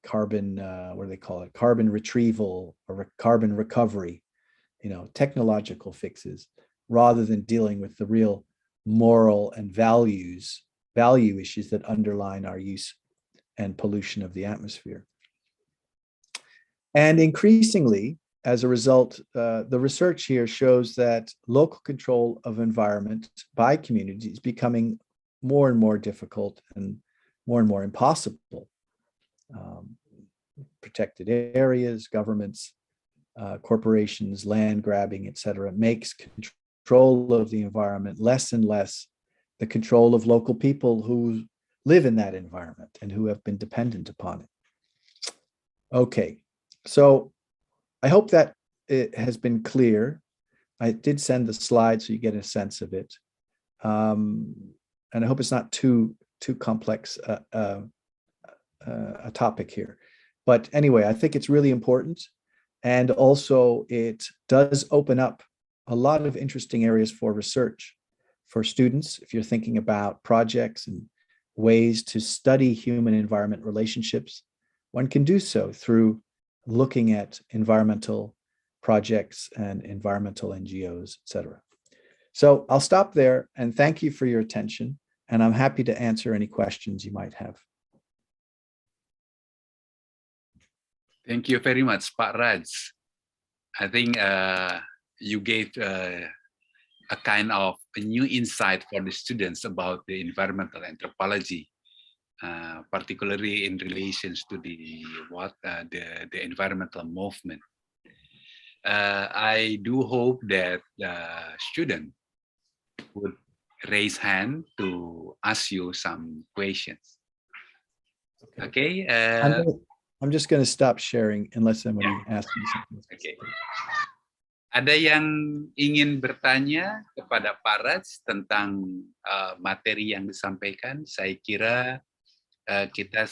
carbon, what do they call it? Carbon retrieval or carbon recovery, you know, technological fixes, rather than dealing with the real moral and value issues that underline our use and pollution of the atmosphere. And increasingly, as a result, the research here shows that local control of environment by communities is becoming more and more difficult and more impossible. Protected areas, governments, corporations, land grabbing, etc., makes control of the environment less and less the control of local people who live in that environment and who have been dependent upon it. Okay, so I hope that it has been clear. I did send the slides so you get a sense of it. And I hope it's not too complex a topic here. But anyway, I think it's really important. And also it does open up a lot of interesting areas for research for students. If you're thinking about projects and ways to study human environment relationships, one can do so through looking at environmental projects and environmental NGOs, etc. So I'll stop there and thank you for your attention. And I'm happy to answer any questions you might have. Thank you very much, Pak Raj. I think you gave a kind of a new insight for the students about the environmental anthropology, particularly in relations to the environmental movement. I do hope that the student would raise hand to ask you some questions. Okay. I'm just going to stop sharing unless somebody asks me something. Okay. Ada yang ingin bertanya kepada Pak Raj tentang materi yang disampaikan? Saya kira kita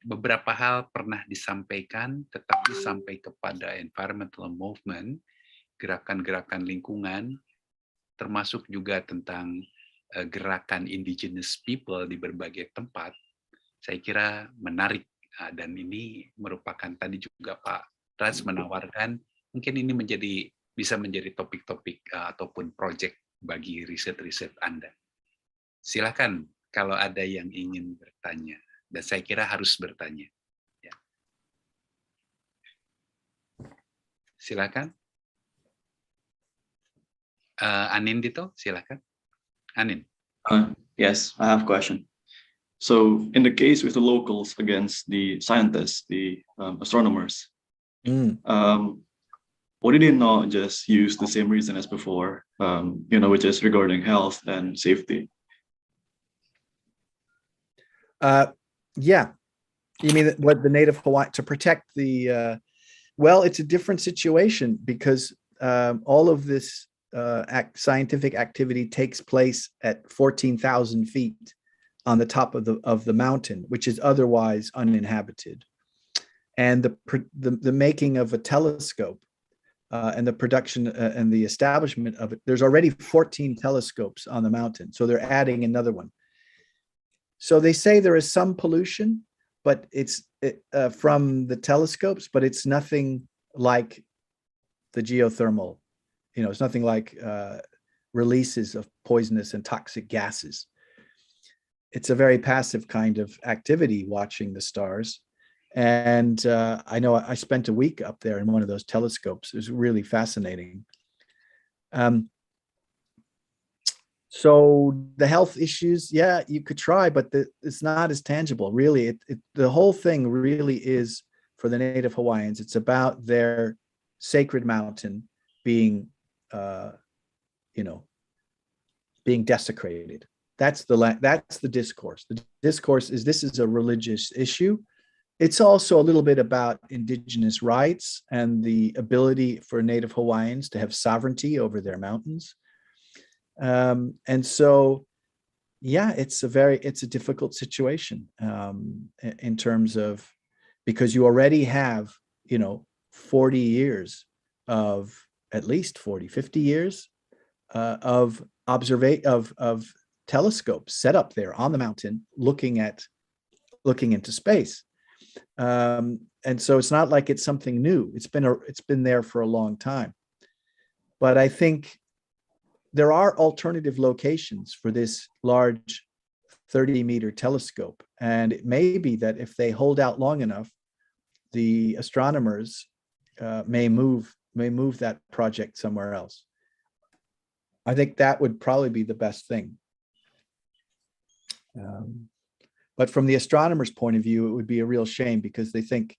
beberapa hal pernah disampaikan, tetapi sampai kepada environmental movement, gerakan-gerakan lingkungan, termasuk juga tentang gerakan indigenous people di berbagai tempat, saya kira menarik. Dan ini merupakan tadi juga Pak Raj menawarkan, mungkin ini bisa menjadi topik-topik ataupun proyek bagi riset-riset Anda. Silakan kalau ada yang ingin bertanya, dan saya kira harus bertanya. Ya. Silakan. Anin Dito, silakan. Anin. Yes, I have a question. So in the case with the locals against the scientists, the astronomers, why did they not just use the same reason as before, which is regarding health and safety? Yeah, you mean what the native Hawaii, to protect the Well, it's a different situation because all of this scientific activity takes place at 14,000 feet on the top of the mountain, which is otherwise uninhabited. And the making of a telescope and the production and the establishment of it, there's already 14 telescopes on the mountain. So they're adding another one. So they say there is some pollution, but it's from the telescopes, but it's nothing like the geothermal. It's nothing like releases of poisonous and toxic gases. It's a very passive kind of activity, watching the stars. And I know I spent a week up there in one of those telescopes. It was really fascinating. So the health issues, yeah, you could try, but it's not as tangible. Really, the whole thing really is, for the Native Hawaiians, it's about their sacred mountain being, being desecrated. That's the discourse. The discourse is, this is a religious issue. It's also a little bit about indigenous rights and the ability for Native Hawaiians to have sovereignty over their mountains. And so, yeah, it's a difficult situation in terms of, because you already have, 40 years of, at least 40, 50 years of telescopes set up there on the mountain, looking into space. And so it's not like it's something new. It's been there for a long time. But I think there are alternative locations for this large 30-meter telescope. And it may be that if they hold out long enough, the astronomers may move that project somewhere else. I think that would probably be the best thing. But from the astronomers' point of view, it would be a real shame, because they think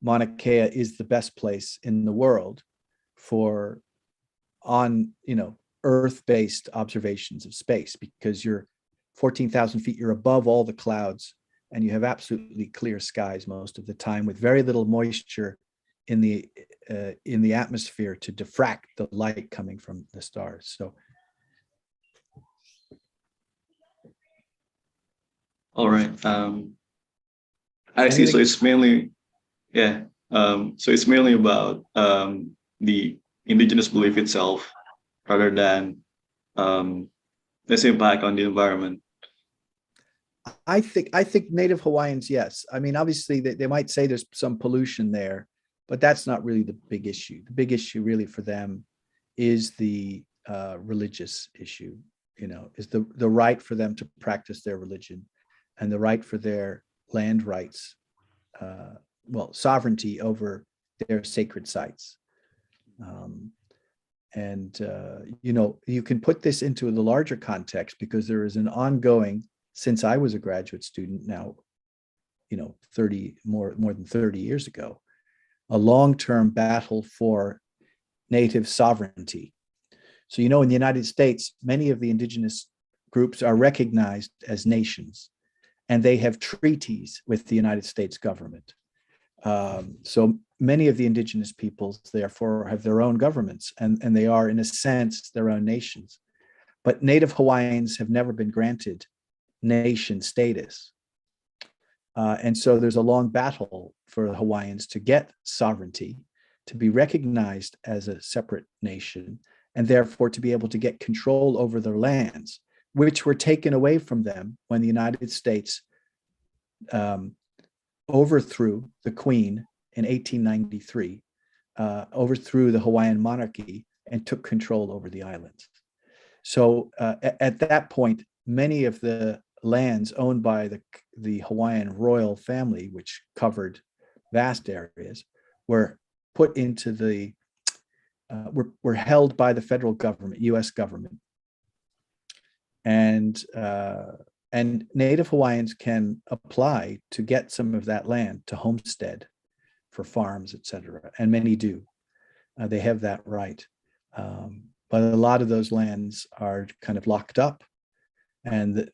Mauna Kea is the best place in the world for Earth-based observations of space, because you're 14,000 feet, you're above all the clouds, and you have absolutely clear skies most of the time, with very little moisture in the atmosphere to diffract the light coming from the stars. So. All right. I see. So it's mainly, yeah. So it's mainly about the indigenous belief itself, rather than its impact on the environment. I think Native Hawaiians, yes. I mean, obviously they might say there's some pollution there, but that's not really the big issue. The big issue really for them is the religious issue, is the right for them to practice their religion, and the right for their land rights, sovereignty over their sacred sites. You can put this into the larger context, because there is an ongoing, since I was a graduate student now, 30 more than 30 years ago, a long-term battle for Native sovereignty. So, in the United States, many of the indigenous groups are recognized as nations, and they have treaties with the United States government. So many of the indigenous peoples, therefore, have their own governments, and they are, in a sense, their own nations. But Native Hawaiians have never been granted nation status. And so there's a long battle for the Hawaiians to get sovereignty, to be recognized as a separate nation, and therefore to be able to get control over their lands, which were taken away from them when the United States overthrew the Queen in 1893, overthrew the Hawaiian monarchy, and took control over the islands. So at that point, many of the lands owned by the Hawaiian royal family, which covered vast areas, were put into were held by the federal government, U.S. government. And Native Hawaiians can apply to get some of that land to homestead for farms, etc. And many do. They have that right. But a lot of those lands are kind of locked up. And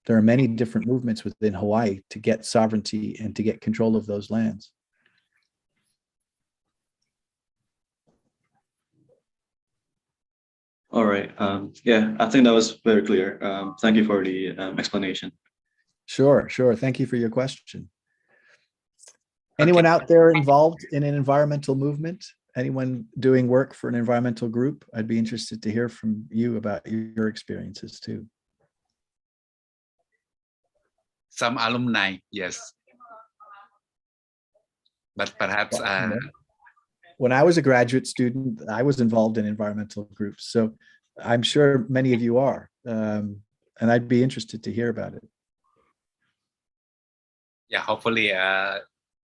there are many different movements within Hawaii to get sovereignty and to get control of those lands. All right. Yeah, I think that was very clear. Thank you for the explanation. Sure, sure. Thank you for your question. Anyone out there involved in an environmental movement? Anyone doing work for an environmental group? I'd be interested to hear from you about your experiences too. Some alumni, yes. But perhaps when I was a graduate student, I was involved in environmental groups. So I'm sure many of you are. And I'd be interested to hear about it. Yeah, hopefully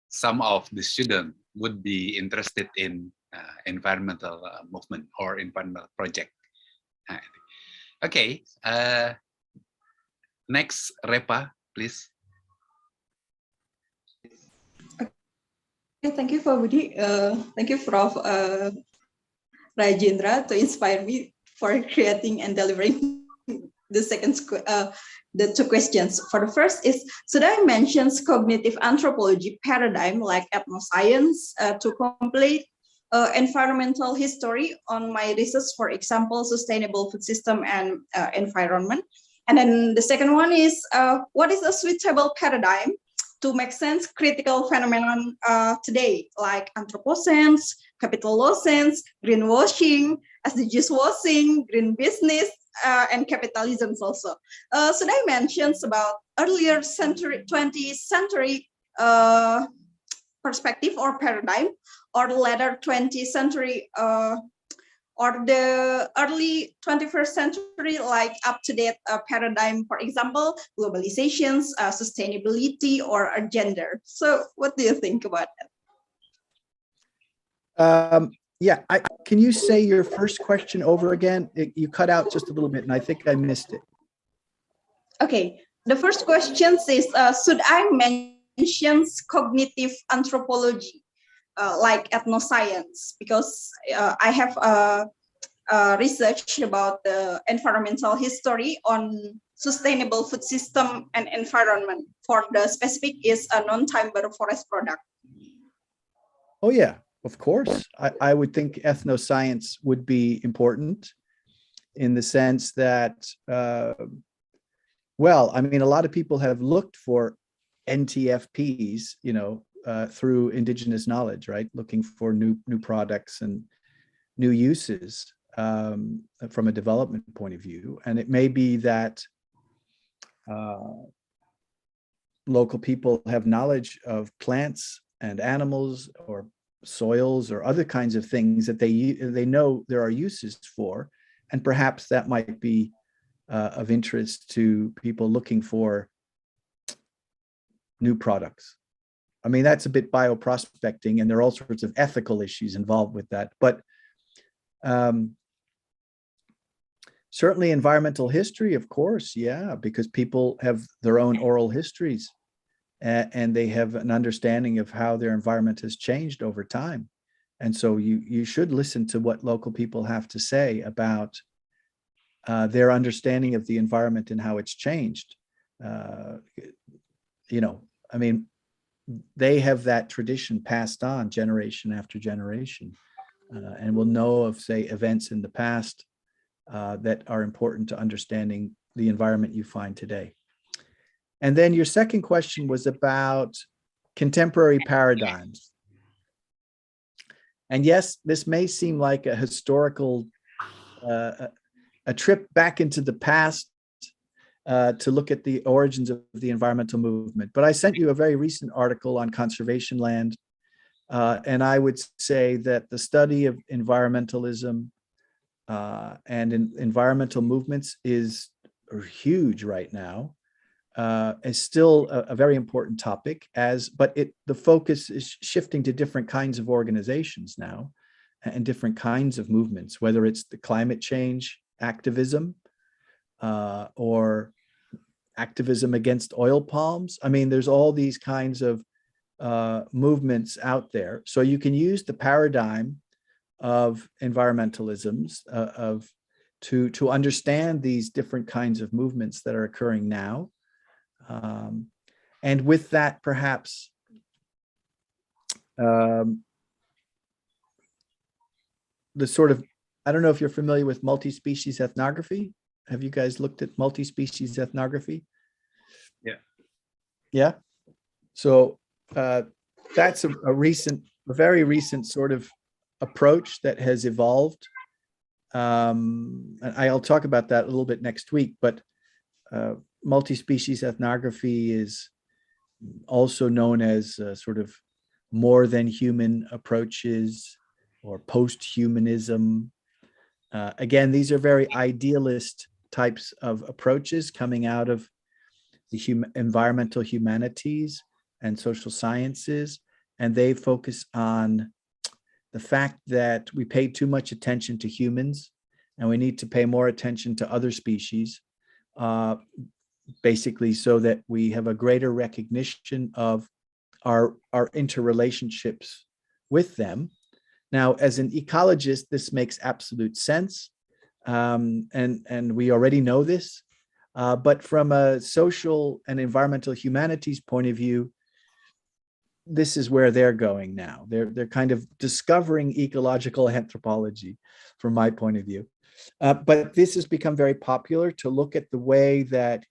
some of the students would be interested in environmental movement or environmental project. Okay, next, Repa, please. Thank you, Pak Budi. Thank you, Prof. Rajindra, to inspire me for creating and delivering the two questions. For the first is, should I mention cognitive anthropology paradigm like ethnoscience to complete environmental history on my research, for example, sustainable food system and environment? And then the second one is, what is a suitable paradigm to make sense critical phenomenon today, like anthropocene, capitalocene, greenwashing, SDGs washing, green business, and capitalism also. Should I mention about earlier 20th century perspective or paradigm, or later 20th century or the early 21st century, like up-to-date paradigm, for example, globalizations, sustainability, or gender. So what do you think about that? Yeah, can you say your first question over again? You cut out just a little bit, and I think I missed it. Okay, the first question is, should I mention cognitive anthropology? Like ethnoscience, because I have research about the environmental history on sustainable food system and environment. For the specific is a non-timber forest product. Oh yeah, of course. I would think ethnoscience would be important in the sense that, well, I mean, a lot of people have looked for NTFPs, you know, through indigenous knowledge, right? Looking for new products and new uses from a development point of view. And it may be that local people have knowledge of plants and animals or soils or other kinds of things that they know there are uses for. And perhaps that might be of interest to people looking for new products. I mean, that's a bit bioprospecting, and there are all sorts of ethical issues involved with that. But certainly environmental history, of course, yeah, because people have their own oral histories and they have an understanding of how their environment has changed over time. And so you should listen to what local people have to say about their understanding of the environment and how it's changed. You know, I mean, they have that tradition passed on generation after generation, and will know of, say, events in the past that are important to understanding the environment you find today. And then your second question was about contemporary paradigms. And yes, this may seem like a historical, a trip back into the past to look at the origins of the environmental movement. But I sent you a very recent article on conservation land. And I would say that the study of environmentalism and environmental movements is huge right now. Is still a very important topic, but the focus is shifting to different kinds of organizations now and different kinds of movements, whether it's the climate change activism or activism against oil palms. I mean, there's all these kinds of movements out there. So you can use the paradigm of environmentalisms to understand these different kinds of movements that are occurring now. And with that, perhaps the sort of I don't know if you're familiar with multi-species ethnography. Have you guys looked at multi-species ethnography? Yeah. Yeah. So that's a very recent sort of approach that has evolved. And I'll talk about that a little bit next week, but multi-species ethnography is also known as sort of more than human approaches or post-humanism. Again, these are very idealist types of approaches coming out of the environmental humanities and social sciences, and they focus on the fact that we pay too much attention to humans and we need to pay more attention to other species, basically so that we have a greater recognition of our interrelationships with them. Now, as an ecologist, this makes absolute sense, and we already know this. But from a social and environmental humanities point of view, this is where they're going now. They're kind of discovering ecological anthropology, from my point of view. But this has become very popular to look at the way that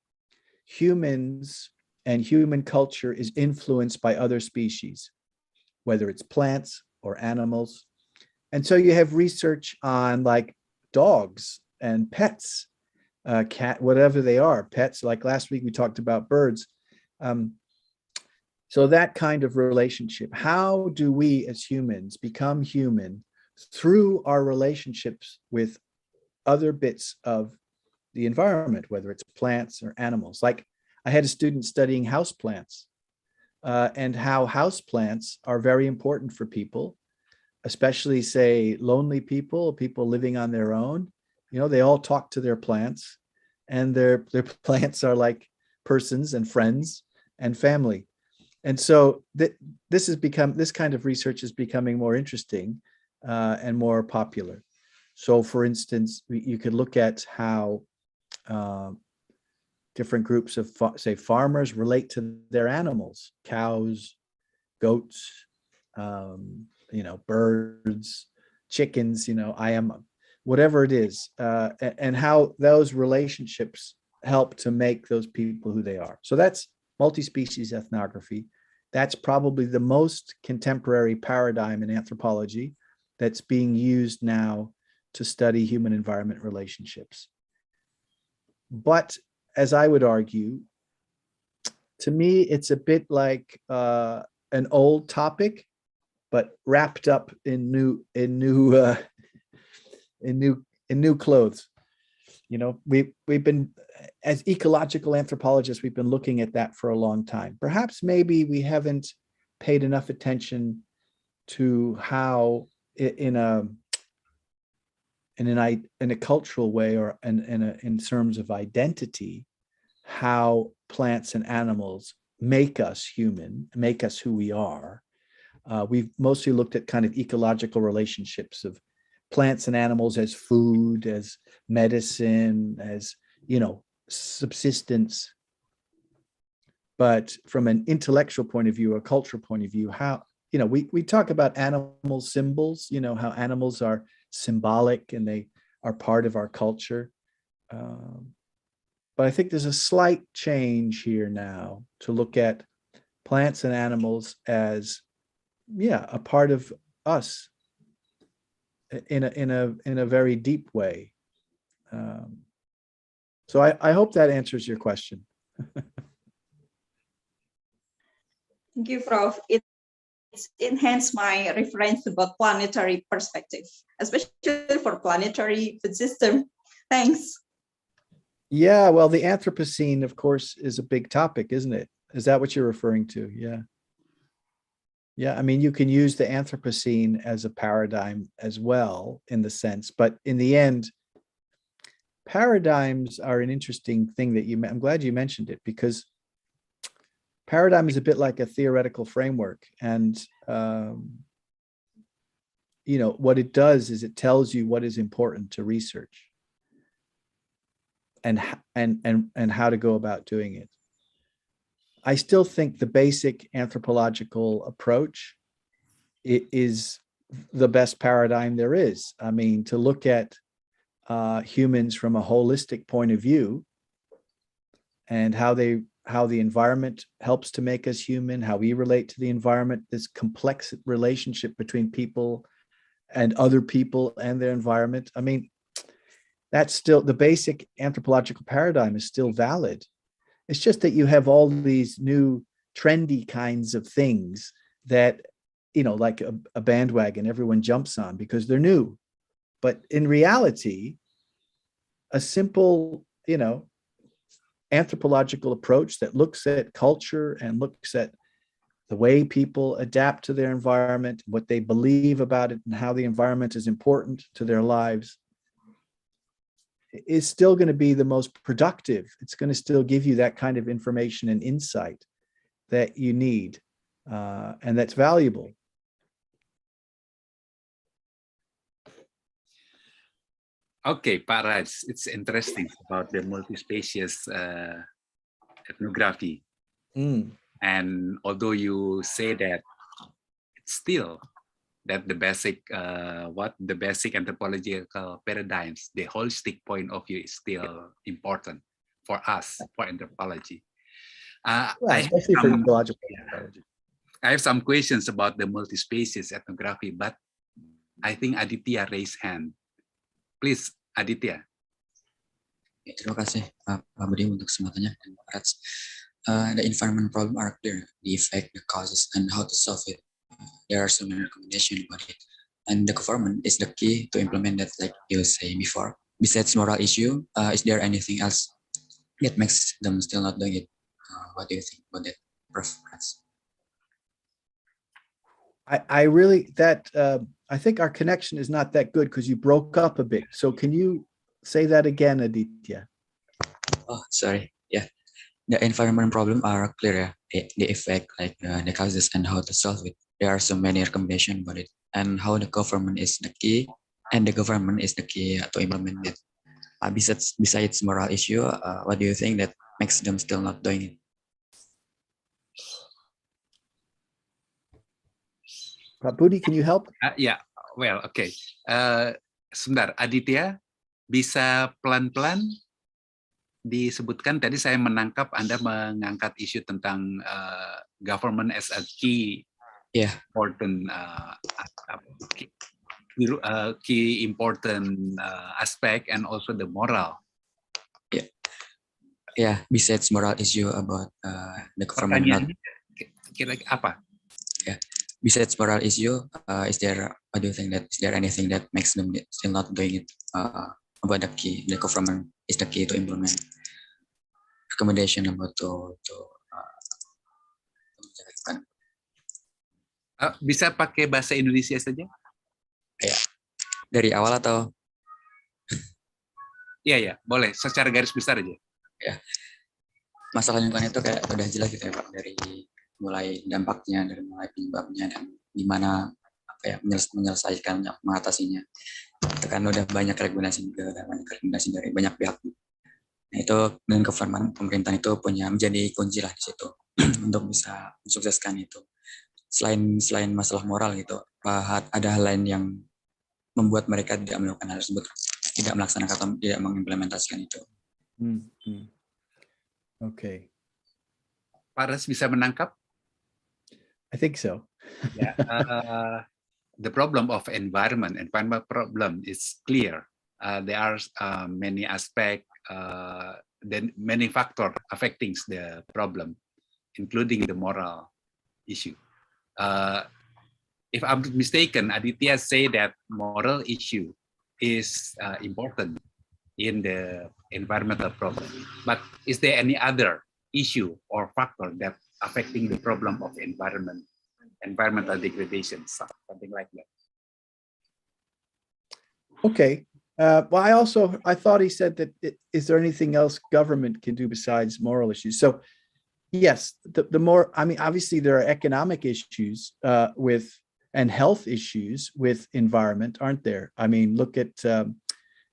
humans and human culture is influenced by other species, whether it's plants or animals. And so you have research on like dogs and pets, cat, whatever they are, pets. Like last week we talked about birds. So that kind of relationship, how do we as humans become human through our relationships with other bits of the environment, whether it's plants or animals? Like I had a student studying houseplants, and how houseplants are very important for people, especially say lonely people living on their own. You know, they all talk to their plants, and their plants are like persons and friends and family. And so this kind of research is becoming more interesting and more popular. So for instance, you could look at how different groups of, say, farmers relate to their animals, cows, goats, birds, chickens, whatever it is, and how those relationships help to make those people who they are. So that's multi-species ethnography. That's probably the most contemporary paradigm in anthropology that's being used now to study human-environment relationships. But as I would argue, to me, it's a bit like an old topic, but wrapped up in new clothes. You know, we've been, as ecological anthropologists, we've been looking at that for a long time. Perhaps maybe we haven't paid enough attention to how in a cultural way, or in terms of identity, how plants and animals make us human, make us who we are. We've mostly looked at kind of ecological relationships of plants and animals as food, as medicine, as, subsistence. But from an intellectual point of view, a cultural point of view, how, we talk about animal symbols, how animals are symbolic and they are part of our culture. But I think there's a slight change here now to look at plants and animals as, a part of us in a very deep way. So I hope that answers your question. Thank you, Prof. It's enhanced my reference about planetary perspective, especially for planetary food system. Thanks. Yeah, well, the Anthropocene, of course, is a big topic, isn't it? Is that what you're referring to? Yeah. Yeah, I mean, you can use the Anthropocene as a paradigm as well, in the sense, but in the end, paradigms are an interesting thing that I'm glad you mentioned it, because paradigm is a bit like a theoretical framework. And, what it does is it tells you what is important to research and how to go about doing it. I still think the basic anthropological approach is the best paradigm there is. I mean, to look at humans from a holistic point of view and how the environment helps to make us human, how we relate to the environment, this complex relationship between people and other people and their environment. I mean, that's still the basic anthropological paradigm is still valid. It's just that you have all these new trendy kinds of things that, you know, like a bandwagon everyone jumps on because they're new. But in reality, a simple, you know, anthropological approach that looks at culture and looks at the way people adapt to their environment, what they believe about it, and how the environment is important to their lives is still going to be the most productive. It's going to still give you that kind of information and insight that you need, and that's valuable. Okay, Pak Raj, it's interesting about the multi-species ethnography. And although you say that it's still that the basic the basic anthropological paradigms, the holistic point of view is still important for us, for anthropology. Especially for ecological anthropology. I have some questions about the multi-species ethnography, but I think Aditya raised hand. Please, Aditya. Terima kasih Pak Budi untuk kesempatannya. The environment problem are clear, the effect, the causes, and how to solve it. There are so many recommendations about it. And the government is the key to implement that, like you were saying before. Besides moral issue, is there anything else that makes them still not doing it? What do you think about that, Prof. I really, I think our connection is not that good because you broke up a bit. So can you say that again, Aditya? Oh, sorry. Yeah. The environment problem are clear, the effect, like the causes and how to solve it. There are so many recommendations about it, and how the government is the key, and the government is the key to implement it. Besides moral issue, what do you think that makes them still not doing it? Pak Budi, can you help? Yeah, well, okay. Sebentar, Aditya, bisa pelan-pelan disebutkan, tadi saya menangkap Anda mengangkat isu tentang government as a key important key important aspect, and also the moral. Yeah, besides moral issue about the government not. Kira-kira apa? Yeah, besides moral issue, is there? What do you think that is there anything that makes them still not doing it? About the key, the government is the key to implement recommendation about to bisa pakai bahasa Indonesia saja? Ya, dari awal atau? Iya, boleh. Secara garis besar aja. Ya, masalah lingkungan itu kayak udah jelas gitu ya Pak, dari mulai dampaknya, dari mulai penyebabnya, dan gimana menyelesaikan, mengatasinya. Itu kan udah banyak rekomendasi dari banyak pihak. Nah, itu dan government, pemerintahan itu menjadi kunci lah di situ untuk bisa mensukseskan itu. Selain masalah moral gitu, ada hal lain yang membuat mereka tidak melakukan hal tersebut, tidak melaksanakan atau tidak mengimplementasikan itu. Okay. Pak Ras bisa menangkap? I think so. Yeah. The problem of environment problem is clear. There are many aspects, then many factors affecting the problem, including the moral issue. If I'm mistaken, Aditya say that moral issue is important in the environmental problem. But is there any other issue or factor that affecting the problem of environmental degradation, something like that? Okay. Well, I thought he said that, is there anything else government can do besides moral issues? So yes, the more, I mean, obviously there are economic issues and health issues with environment, aren't there? I mean, look at,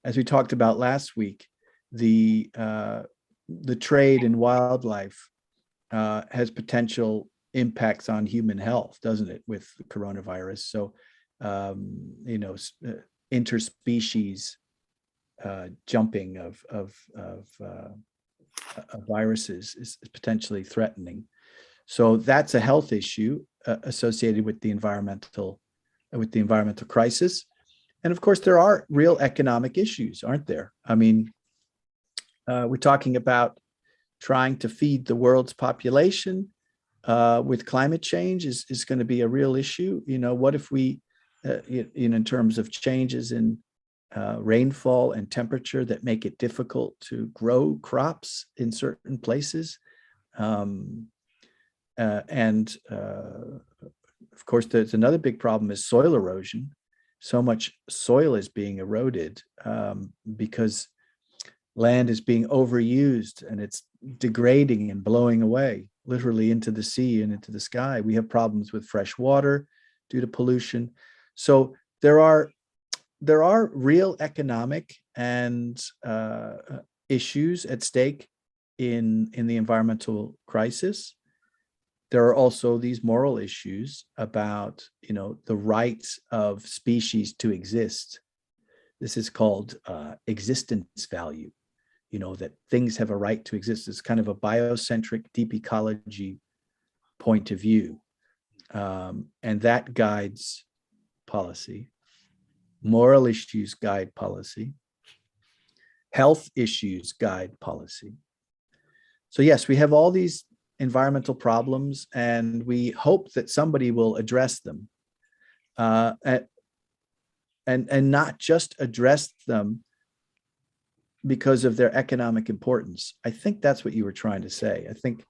as we talked about last week, the trade in wildlife has potential impacts on human health, doesn't it, with the coronavirus? So you know, interspecies jumping of viruses is potentially threatening. So that's a health issue associated with the environmental crisis. And of course, there are real economic issues, aren't there? I mean, we're talking about trying to feed the world's population with climate change is going to be a real issue. You know, what if we, in terms of changes in rainfall and temperature that make it difficult to grow crops in certain places? And of course, there's another big problem is soil erosion. So much soil is being eroded because land is being overused and it's degrading and blowing away, literally into the sea and into the sky. We have problems with fresh water due to pollution. So there are real economic and issues at stake in the environmental crisis. There are also these moral issues about, you know, the rights of species to exist. This is called existence value, you know, that things have a right to exist. It's kind of a biocentric deep ecology point of view. And that guides policy. Moral issues guide policy. Health issues guide policy. So yes, we have all these environmental problems, and we hope that somebody will address them, and not just address them because of their economic importance. I think that's what you were trying to say. I think,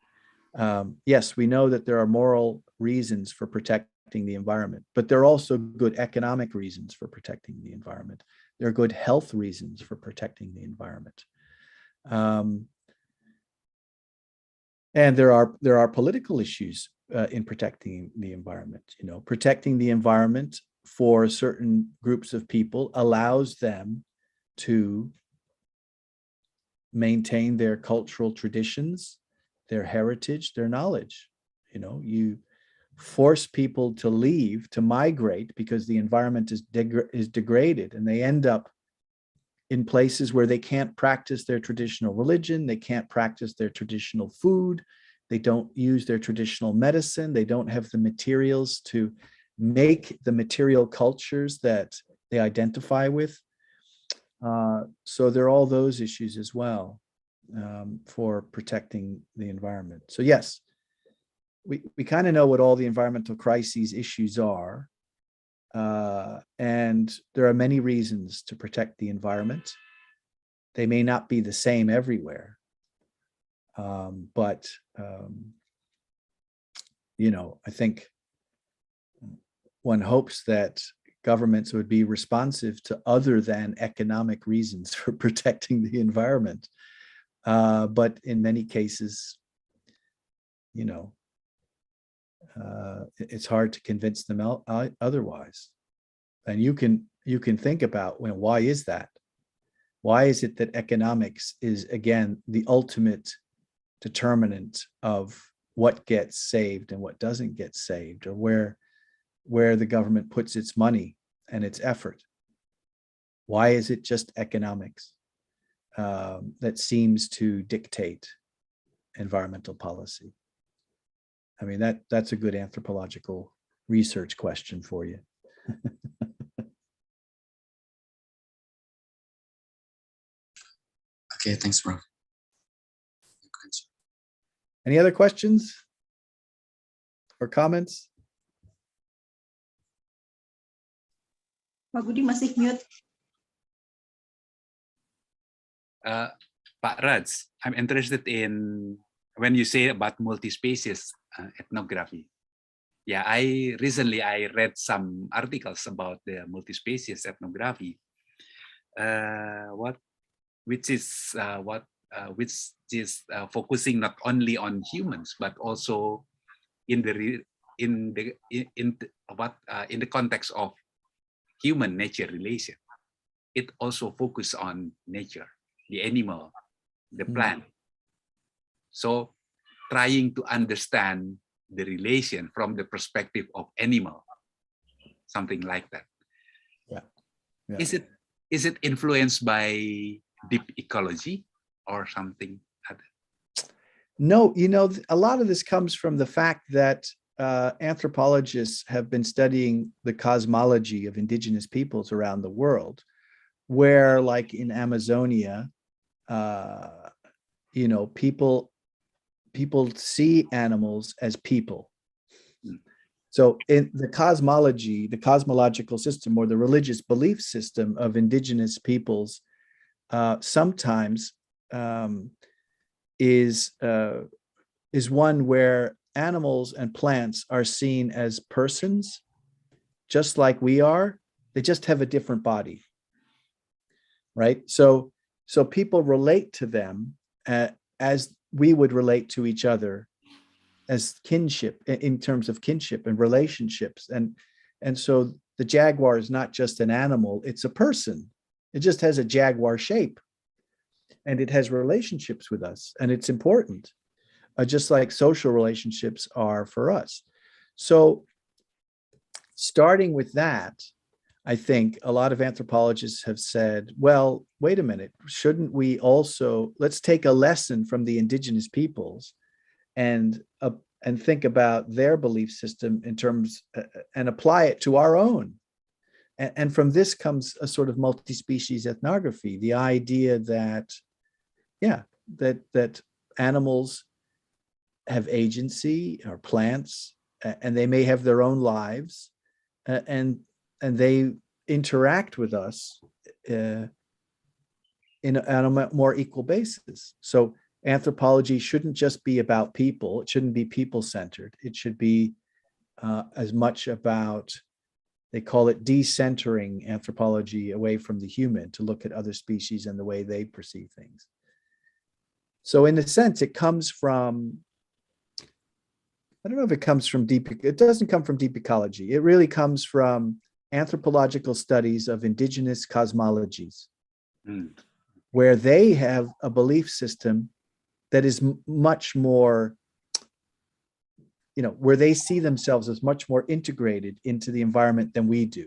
yes, we know that there are moral reasons for protecting the environment, but there are also good economic reasons for protecting the environment. There are good health reasons for protecting the environment. And there are political issues in protecting the environment. You know, protecting the environment for certain groups of people allows them to maintain their cultural traditions, their heritage, their knowledge. You know, you force people to leave, to migrate, because the environment is degraded, and they end up in places where they can't practice their traditional religion, they can't practice their traditional food, they don't use their traditional medicine, they don't have the materials to make the material cultures that they identify with. So there are all those issues as well for protecting the environment. So yes, we kind of know what all the environmental crises issues are. And there are many reasons to protect the environment. They may not be the same everywhere, but you know, I think one hopes that governments would be responsive to other than economic reasons for protecting the environment. But in many cases, you know, it's hard to convince them otherwise. And you can think about, well, why is that? Why is it that economics is, again, the ultimate determinant of what gets saved and what doesn't get saved, or where the government puts its money and its effort? Why is it just economics that seems to dictate environmental policy? I mean, that's a good anthropological research question for you. Okay, thanks, bro. Any other questions or comments? Pak Budi masih mute. Pak Raj, I'm interested in when you say about multi-species ethnography. Yeah, I read some articles about the multi-species ethnography, which is focusing not only on humans but also in the context of human nature relation. It also focuses on nature, the animal, the plant. So trying to understand the relation from the perspective of animal. something like that. Yeah. Yeah. Is it influenced by deep ecology or something other? No, you know, a lot of this comes from the fact that anthropologists have been studying the cosmology of indigenous peoples around the world, where, like in Amazonia, you know, people see animals as people. So in the cosmology, the cosmological system, or the religious belief system of indigenous peoples, sometimes is one where animals and plants are seen as persons, just like we are. They just have a different body, right? So people relate to them as we would relate to each other, as kinship, in terms of kinship and relationships. And so the jaguar is not just an animal, it's a person. It just has a jaguar shape, and it has relationships with us, and it's important, just like social relationships are for us. So starting with that, I think a lot of anthropologists have said, well, wait a minute, shouldn't we also, let's take a lesson from the indigenous peoples and think about their belief system in terms, and apply it to our own. And from this comes a sort of multi-species ethnography, the idea that, yeah, that animals have agency, or plants, and they may have their own lives, and they interact with us on a more equal basis. So anthropology shouldn't just be about people. It shouldn't be people-centered. It should be as much about, they call it decentering anthropology away from the human, to look at other species and the way they perceive things. So in a sense, it comes from, I don't know if it comes from it doesn't come from deep ecology. It really comes from anthropological studies of indigenous cosmologies, where they have a belief system that is much more, you know, where they see themselves as much more integrated into the environment than we do.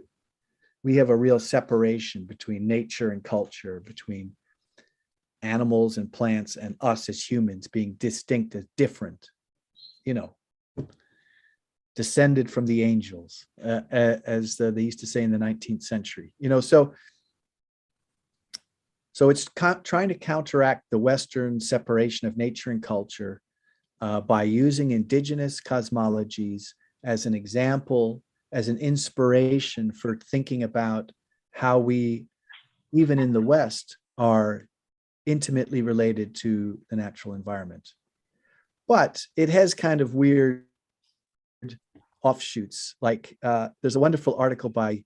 We have a real separation between nature and culture, between animals and plants and us as humans, being distinct as different, you know, descended from the angels, as they used to say in the 19th century, you know. So it's trying to counteract the Western separation of nature and culture by using indigenous cosmologies as an example, as an inspiration for thinking about how we, even in the West, are intimately related to the natural environment. But it has kind of weird offshoots. Like there's a wonderful article by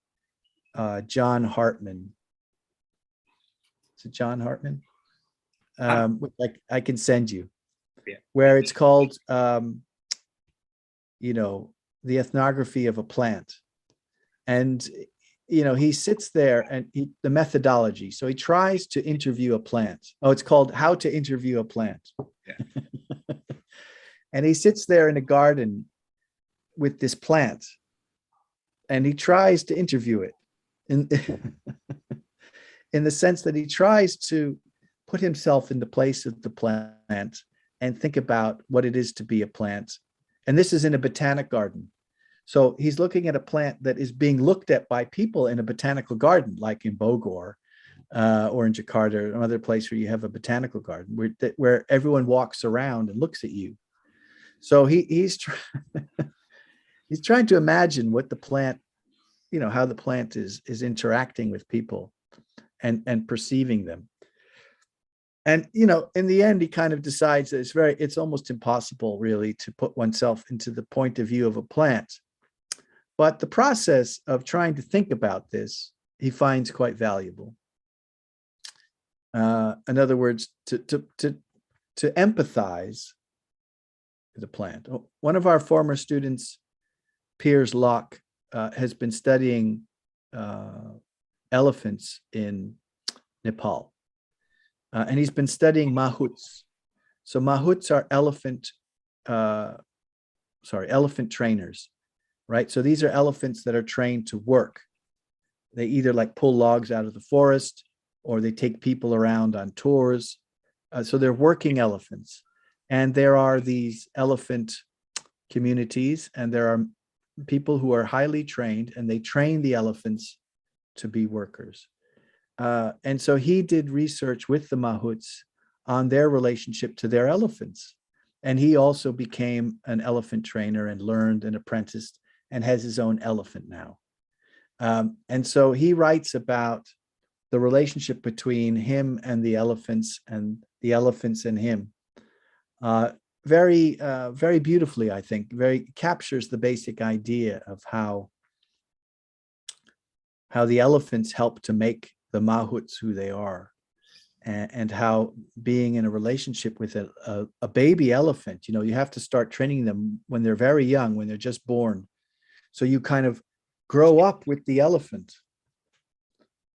John Hartman. Is it John Hartman? Like I can send you, where it's called, you know, the ethnography of a plant. And, you know, he sits there and the methodology. So he tries to interview a plant. Oh, it's called How to Interview a Plant. Yeah. And he sits there in a garden with this plant, and he tries to interview it in the sense that he tries to put himself in the place of the plant and think about what it is to be a plant. And this is in a botanic garden. So he's looking at a plant that is being looked at by people in a botanical garden, like in Bogor or in Jakarta, another place where you have a botanical garden where everyone walks around and looks at you. So he's trying to imagine what the plant, you know, how the plant is interacting with people and perceiving them. And, you know, in the end, he kind of decides that it's almost impossible really to put oneself into the point of view of a plant. But the process of trying to think about this, he finds quite valuable. In other words, to empathize with the plant. One of our former students, Piers Locke, has been studying elephants in Nepal. And he's been studying mahouts. So mahouts are elephant trainers. right? So these are elephants that are trained to work. They either like pull logs out of the forest, or they take people around on tours. So they're working elephants. And there are these elephant communities, and there are people who are highly trained, and they train the elephants to be workers. And so he did research with the mahouts on their relationship to their elephants. And he also became an elephant trainer and learned and apprenticed and has his own elephant now. And so he writes about the relationship between him and the elephants and him. Very beautifully, I think, very captures the basic idea of how the elephants help to make the mahouts who they are, and how being in a relationship with a baby elephant, you have to start training them when they're very young, when they're just born. So you kind of grow up with the elephant.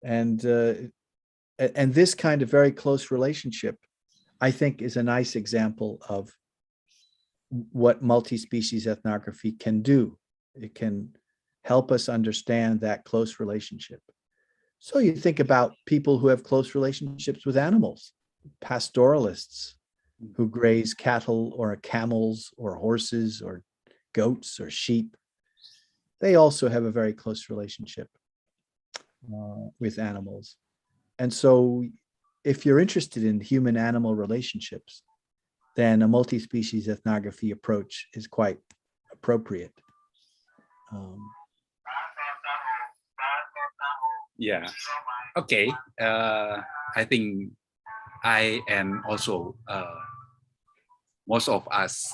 And this kind of very close relationship, I think, is a nice example of what multi-species ethnography can do. It can help us understand that close relationship. So you think about people who have close relationships with animals, pastoralists who graze cattle or camels or horses or goats or sheep. They also have a very close relationship with animals. And so if you're interested in human-animal relationships, then a multi-species ethnography approach is quite appropriate. Yeah. Okay. I think I and also most of us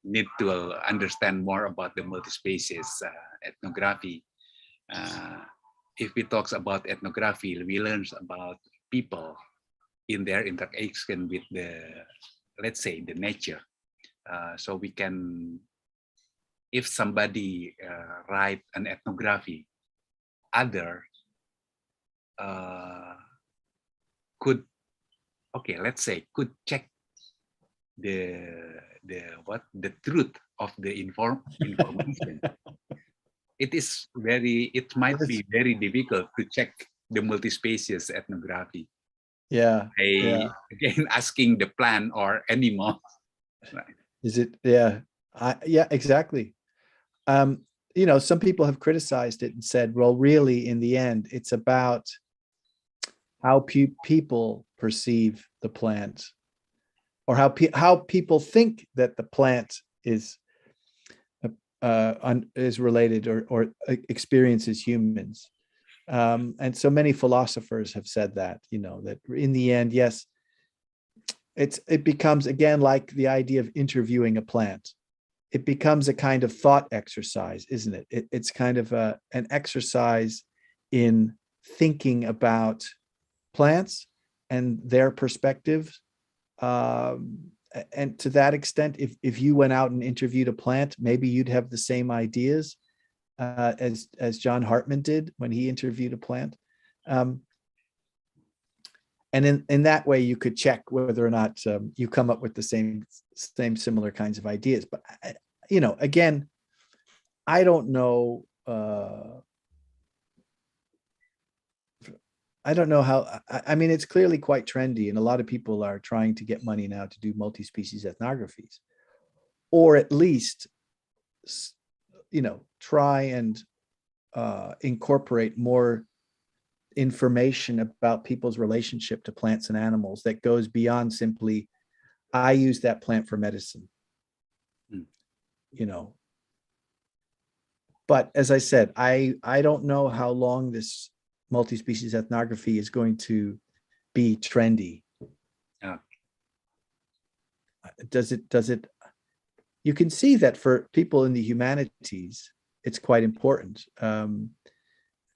need to understand more about the multi-species ethnography. If we talk about ethnography, we learn about people in their interaction with let's say, the nature. So we can, if somebody write an ethnography, other could check the truth of the information. It might be very difficult to check the multi-species ethnography. Again, asking the plant or animal. Right. Is it? Yeah. Yeah, exactly. Some people have criticized it and said, well, really, in the end, it's about how people perceive the plant, or how people think that the plant is related or experiences humans. And so many philosophers have said that, that in the end, yes, it becomes, again, like the idea of interviewing a plant. It becomes a kind of thought exercise, isn't it? It's kind of an exercise in thinking about plants and their perspectives. And to that extent, if you went out and interviewed a plant, maybe you'd have the same ideas as John Hartman did when he interviewed a plant. And in that way, you could check whether or not you come up with the same similar kinds of ideas. But, again, I don't know. I don't know how, I mean, it's clearly quite trendy, and a lot of people are trying to get money now to do multi-species ethnographies, or at least, try and incorporate more information about people's relationship to plants and animals that goes beyond simply, I use that plant for medicine. But as I said, I don't know how long this multi-species ethnography is going to be trendy. Does it, you can see that for people in the humanities, it's quite important. And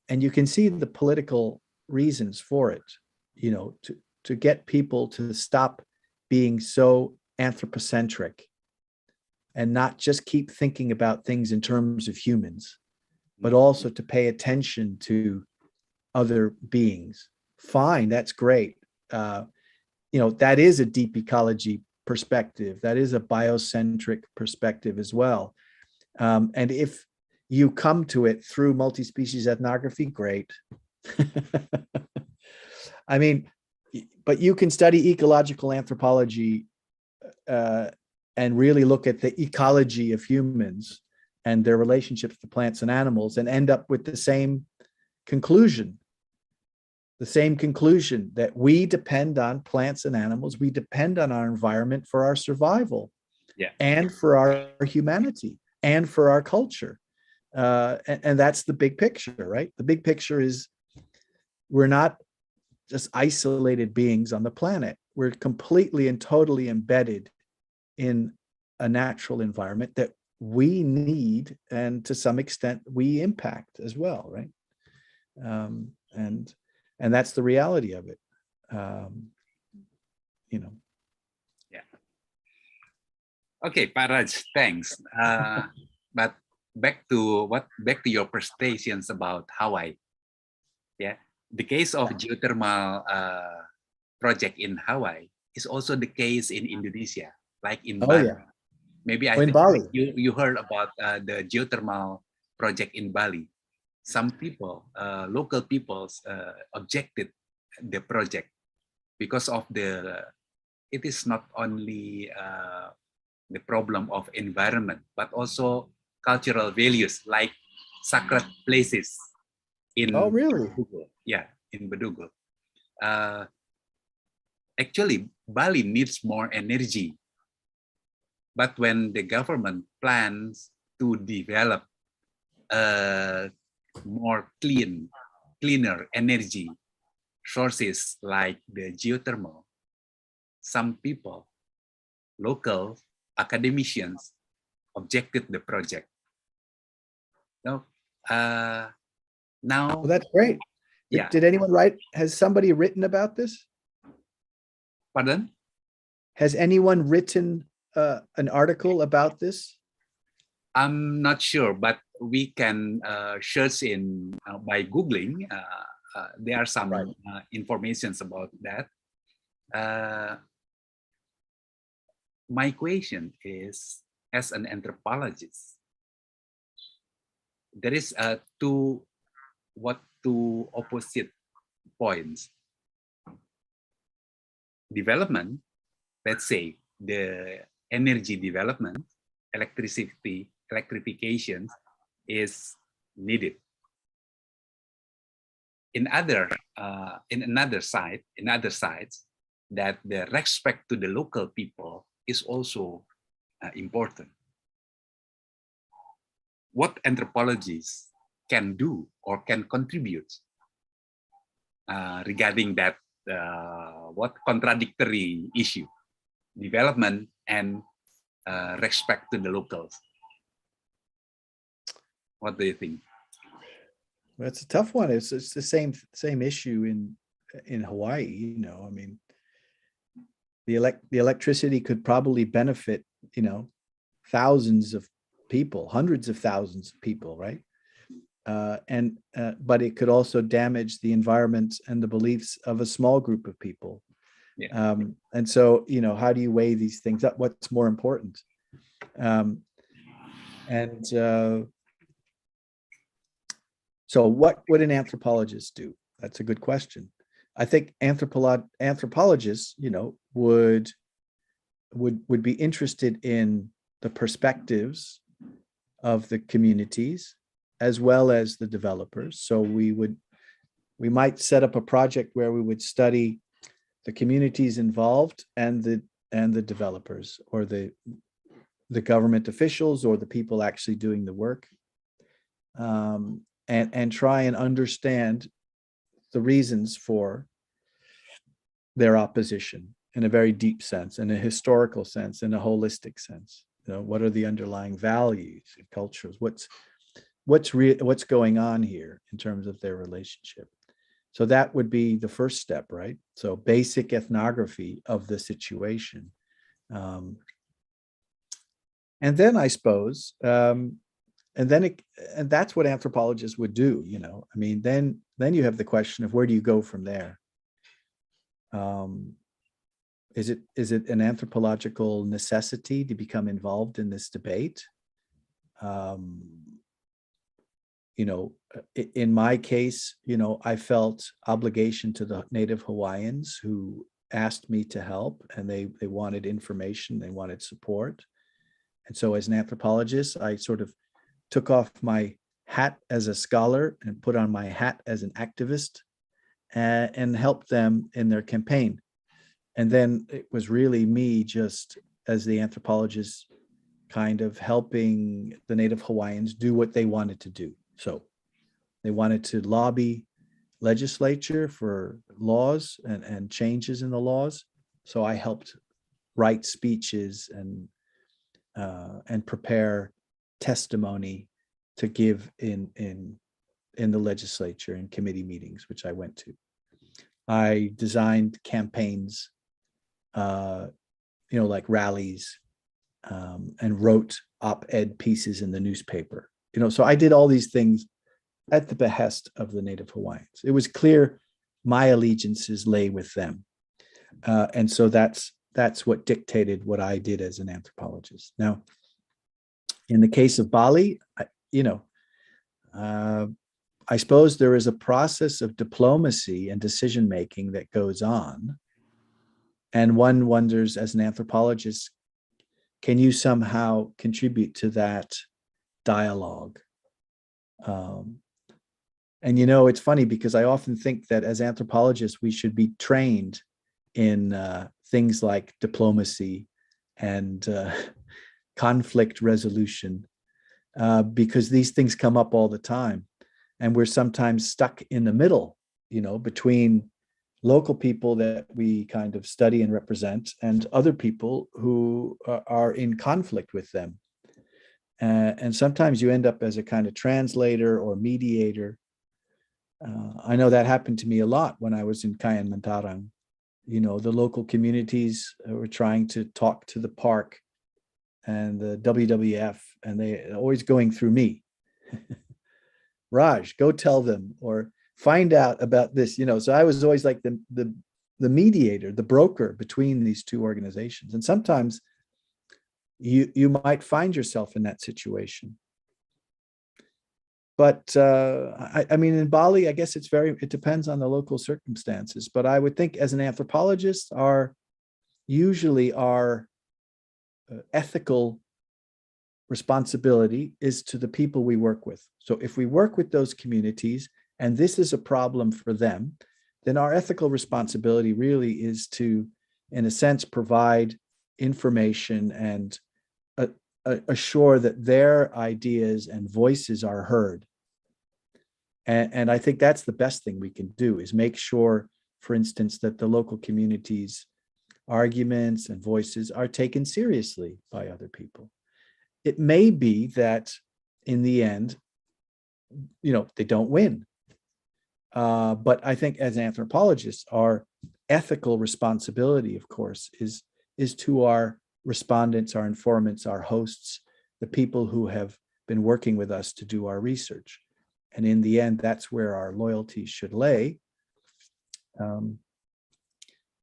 you can see the political reasons for it, to get people to stop being so anthropocentric and not just keep thinking about things in terms of humans, but also to pay attention to other beings. Fine, that's great. That is a deep ecology perspective. That is a biocentric perspective as well. And if you come to it through multi-species ethnography, great. I mean, but you can study ecological anthropology and really look at the ecology of humans and their relationships to plants and animals and end up with the same conclusion. The same conclusion that we depend on plants and animals, we depend on our environment for our survival, and for our humanity, and for our culture. And that's the big picture, right? The big picture is we're not just isolated beings on the planet. We're completely and totally embedded in a natural environment that we need, and to some extent we impact as well, right? And that's the reality of it, you know. Yeah. Okay, Pak Raj, thanks. But back to your presentations about Hawaii. Yeah, the case of geothermal project in Hawaii is also the case in Indonesia, like in Bali. Yeah. Maybe I in think Bali. you heard about the geothermal project in Bali. Some people, local peoples, objected the project because of it is not only the problem of environment, but also cultural values like sacred places in Oh, really? Bedugul. Yeah, in Bedugul. Actually, Bali needs more energy. But when the government plans to develop more cleaner energy sources like the geothermal, some people, local academicians, objected the project. Now, Well, that's great. Yeah. Did anyone write? Has somebody written about this? Pardon? Has anyone written an article about this? I'm not sure, but we can search by Googling. There are some informations about that. My question is, as an anthropologist, there is two opposite points. Development, let's say the energy development, electrification is needed. In other sides, that the respect to the local people is also important. What anthropologists can do or can contribute regarding that what contradictory issue, development and respect to the locals. What do you think? That's a tough one. It's the same issue in Hawaii. You know, I mean, the electricity could probably benefit, you know, thousands of people, hundreds of thousands of people, right? But it could also damage the environment and the beliefs of a small group of people. Yeah. And so, you know, how do you weigh these things up? What's more important? So what would an anthropologist do? That's a good question. I think anthropologists, you know, would be interested in the perspectives of the communities as well as the developers. So we might set up a project where we would study the communities involved and the developers, or the government officials, or the people actually doing the work, and try and understand the reasons for their opposition in a very deep sense, in a historical sense, in a holistic sense. You know, what are the underlying values and cultures? What's going on here in terms of their relationship? So that would be the first step, right? So basic ethnography of the situation. And then I suppose, and that's what anthropologists would do, you know. I mean, then you have the question of where do you go from there? Is it an anthropological necessity to become involved in this debate? in my case, I felt obligation to the Native Hawaiians who asked me to help, and they wanted information, they wanted support. And so as an anthropologist, I sort of took off my hat as a scholar and put on my hat as an activist, and helped them in their campaign. And then it was really me, just as the anthropologist, kind of helping the Native Hawaiians do what they wanted to do. So they wanted to lobby legislature for laws and changes in the laws. So I helped write speeches and prepare testimony to give in the legislature and committee meetings, which I went to. I designed campaigns, like rallies, and wrote op-ed pieces in the newspaper. So I did all these things at the behest of the Native Hawaiians. It was clear my allegiances lay with them. And so that's what dictated what I did as an anthropologist. Now, in the case of Bali, I suppose there is a process of diplomacy and decision-making that goes on. And one wonders, as an anthropologist, can you somehow contribute to that dialogue? And it's funny because I often think that as anthropologists, we should be trained in things like diplomacy and conflict resolution, because these things come up all the time. And we're sometimes stuck in the middle, between local people that we kind of study and represent and other people who are in conflict with them. And sometimes you end up as a kind of translator or mediator. I know that happened to me a lot when I was in Kayan Mantarang. The local communities were trying to talk to the park and the WWF, and they always going through me. Raj, go tell them, or find out about this. So I was always like the mediator, the broker between these two organizations. And sometimes you might find yourself in that situation. But I mean, in Bali, I guess it depends on the local circumstances. But I would think as an anthropologist, our ethical responsibility is to the people we work with. So if we work with those communities and this is a problem for them, then our ethical responsibility really is to, in a sense, provide information and assure that their ideas and voices are heard. And I think that's the best thing we can do, is make sure, for instance, that the local communities' arguments and voices are taken seriously by other people. It may be that in the end, they don't win. But I think as anthropologists, our ethical responsibility, of course, is to our respondents, our informants, our hosts, the people who have been working with us to do our research. And in the end, that's where our loyalties should lay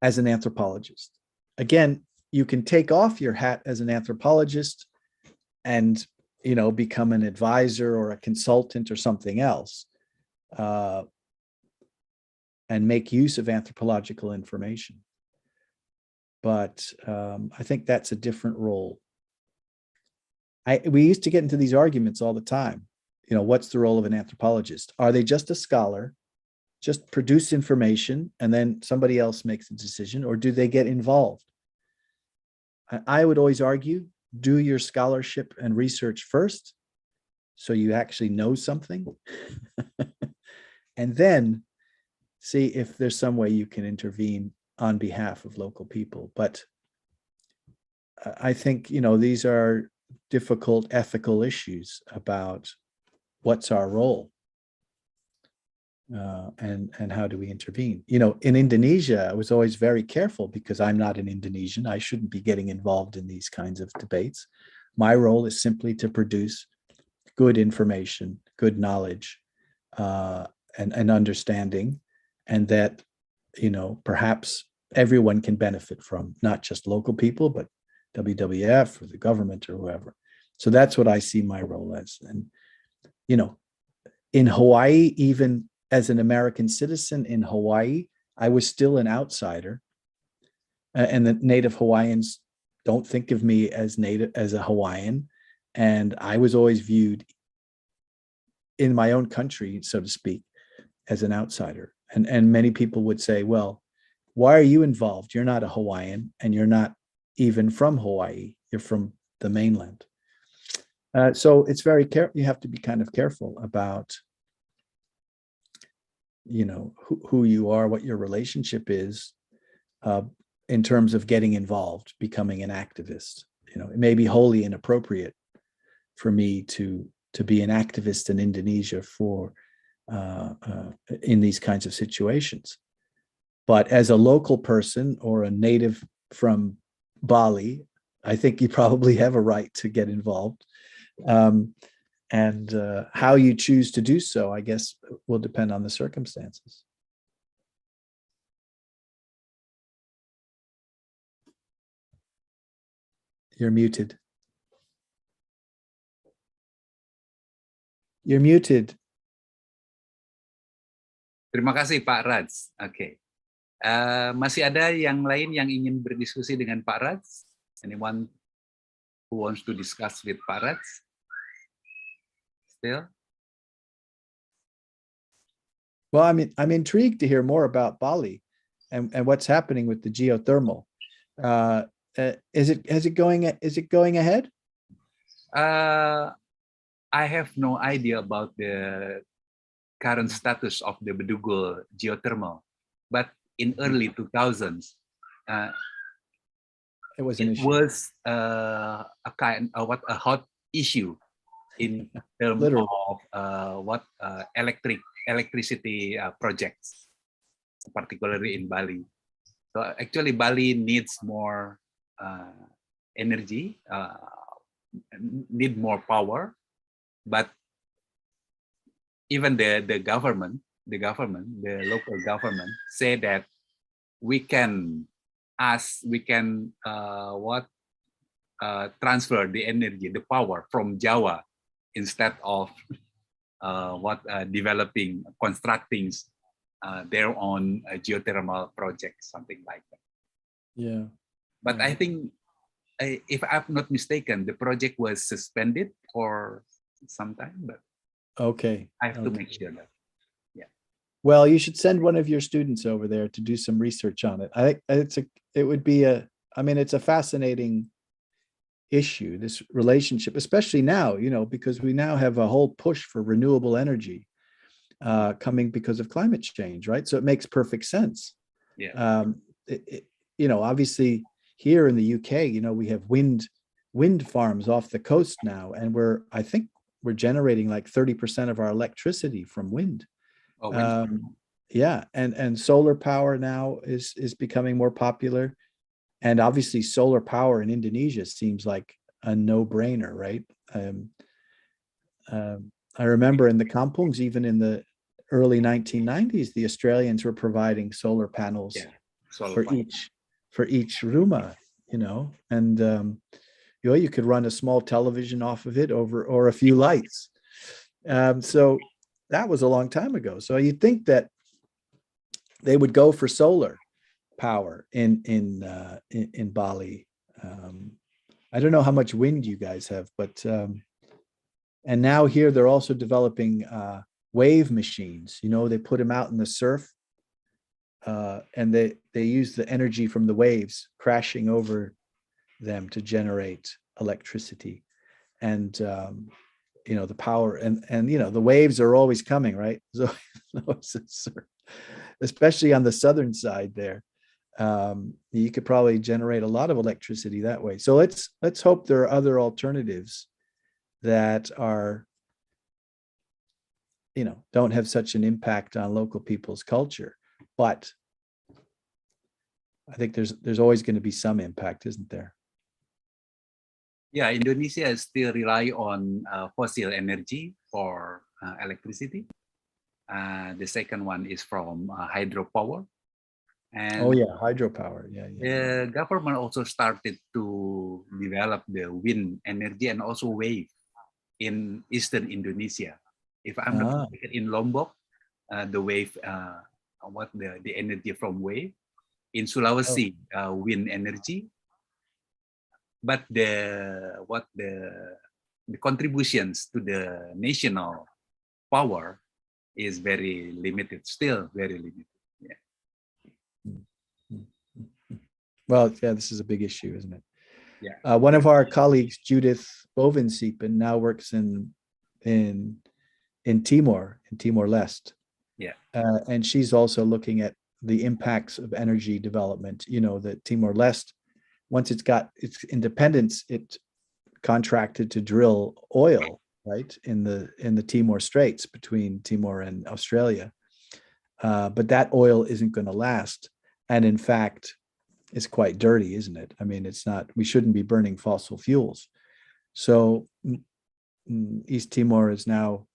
as an anthropologist. Again, you can take off your hat as an anthropologist and become an advisor or a consultant or something else, and make use of anthropological information. But I think that's a different role. We used to get into these arguments all the time. What's the role of an anthropologist? Are they just a scholar, just produce information, and then somebody else makes a decision, or do they get involved? I would always argue, do your scholarship and research first, so you actually know something, and then see if there's some way you can intervene on behalf of local people. But I think, these are difficult ethical issues about what's our role, and how do we intervene. In Indonesia, I was always very careful because I'm not an Indonesian. I shouldn't be getting involved in these kinds of debates. My role is simply to produce good information, good knowledge, and understanding, and that, perhaps everyone can benefit from, not just local people, but WWF or the government or whoever. So that's what I see my role as. And, in Hawaii, even as an American citizen in Hawaii, I was still an outsider. And the native Hawaiians don't think of me as a Hawaiian. And I was always viewed in my own country, so to speak, as an outsider. And many people would say, well, why are you involved? You're not a Hawaiian, and you're not even from Hawaii. You're from the mainland. So it's very careful. You have to be kind of careful about, who you are, what your relationship is, in terms of getting involved, becoming an activist. It may be wholly inappropriate for me to be an activist in Indonesia for in these kinds of situations. But as a local person or a native from Bali, I think you probably have a right to get involved. And how you choose to do so, I guess, will depend on the circumstances. You're muted. You're muted. Terima kasih Pak Raj. Oke. Masih ada yang lain yang ingin berdiskusi dengan Pak Raj? Anyone who wants to discuss with Pak Raj? Still? Well, I'm intrigued to hear more about Bali and what's happening with the geothermal. Is it going ahead? I have no idea about the current status of the Bedugul geothermal, but in early 2000s, it was an issue. A hot issue in terms of electricity projects, particularly in Bali. So actually, Bali needs more energy, need more power, but even the local government say that we can transfer the energy, the power from Java instead of constructing their own geothermal projects, something like that. Yeah. But I think, if I'm not mistaken, the project was suspended for some time, but okay, I have to make sure that. Yeah. Well, you should send one of your students over there to do some research on it. It's a fascinating issue, this relationship, especially now, because we now have a whole push for renewable energy coming because of climate change, right? So it makes perfect sense. Yeah. Obviously here in the UK, we have wind farms off the coast now, and I think we're generating like 30% of our electricity from wind. Oh, yeah, and solar power now is becoming more popular, and obviously solar power in Indonesia seems like a no-brainer, right? I remember in the kampungs, even in the early 1990s, the Australians were providing solar panels for each rumah, and you could run a small television off of it or a few lights. So that was a long time ago. So you'd think that they would go for solar power in Bali. I don't know how much wind you guys have, but and now here they're also developing wave machines. They put them out in the surf, and they use the energy from the waves crashing over them to generate electricity. And the power and the waves are always coming, right? So especially on the southern side there, you could probably generate a lot of electricity that way. So let's hope there are other alternatives that are, don't have such an impact on local people's culture. But I think there's always going to be some impact, isn't there? Yeah, Indonesia still rely on fossil energy for electricity. The second one is from hydropower. And hydropower. Yeah. The government also started to develop the wind energy and also wave in eastern Indonesia. If I'm not mistaken, in Lombok, the wave, the energy from wave. In Sulawesi, wind energy. But the contributions to the national power is very limited, still very limited. Yeah. Well, yeah, this is a big issue, isn't it? Yeah. One of our colleagues, Judith Bovensiepen, now works in Timor-Leste. Yeah. And she's also looking at the impacts of energy development. You know, that Timor-Leste, once it's got its independence, it contracted to drill oil, right, in the Timor Straits between Timor and Australia. But that oil isn't going to last. And in fact, it's quite dirty, isn't it? I mean, it's not, we shouldn't be burning fossil fuels. So East Timor is now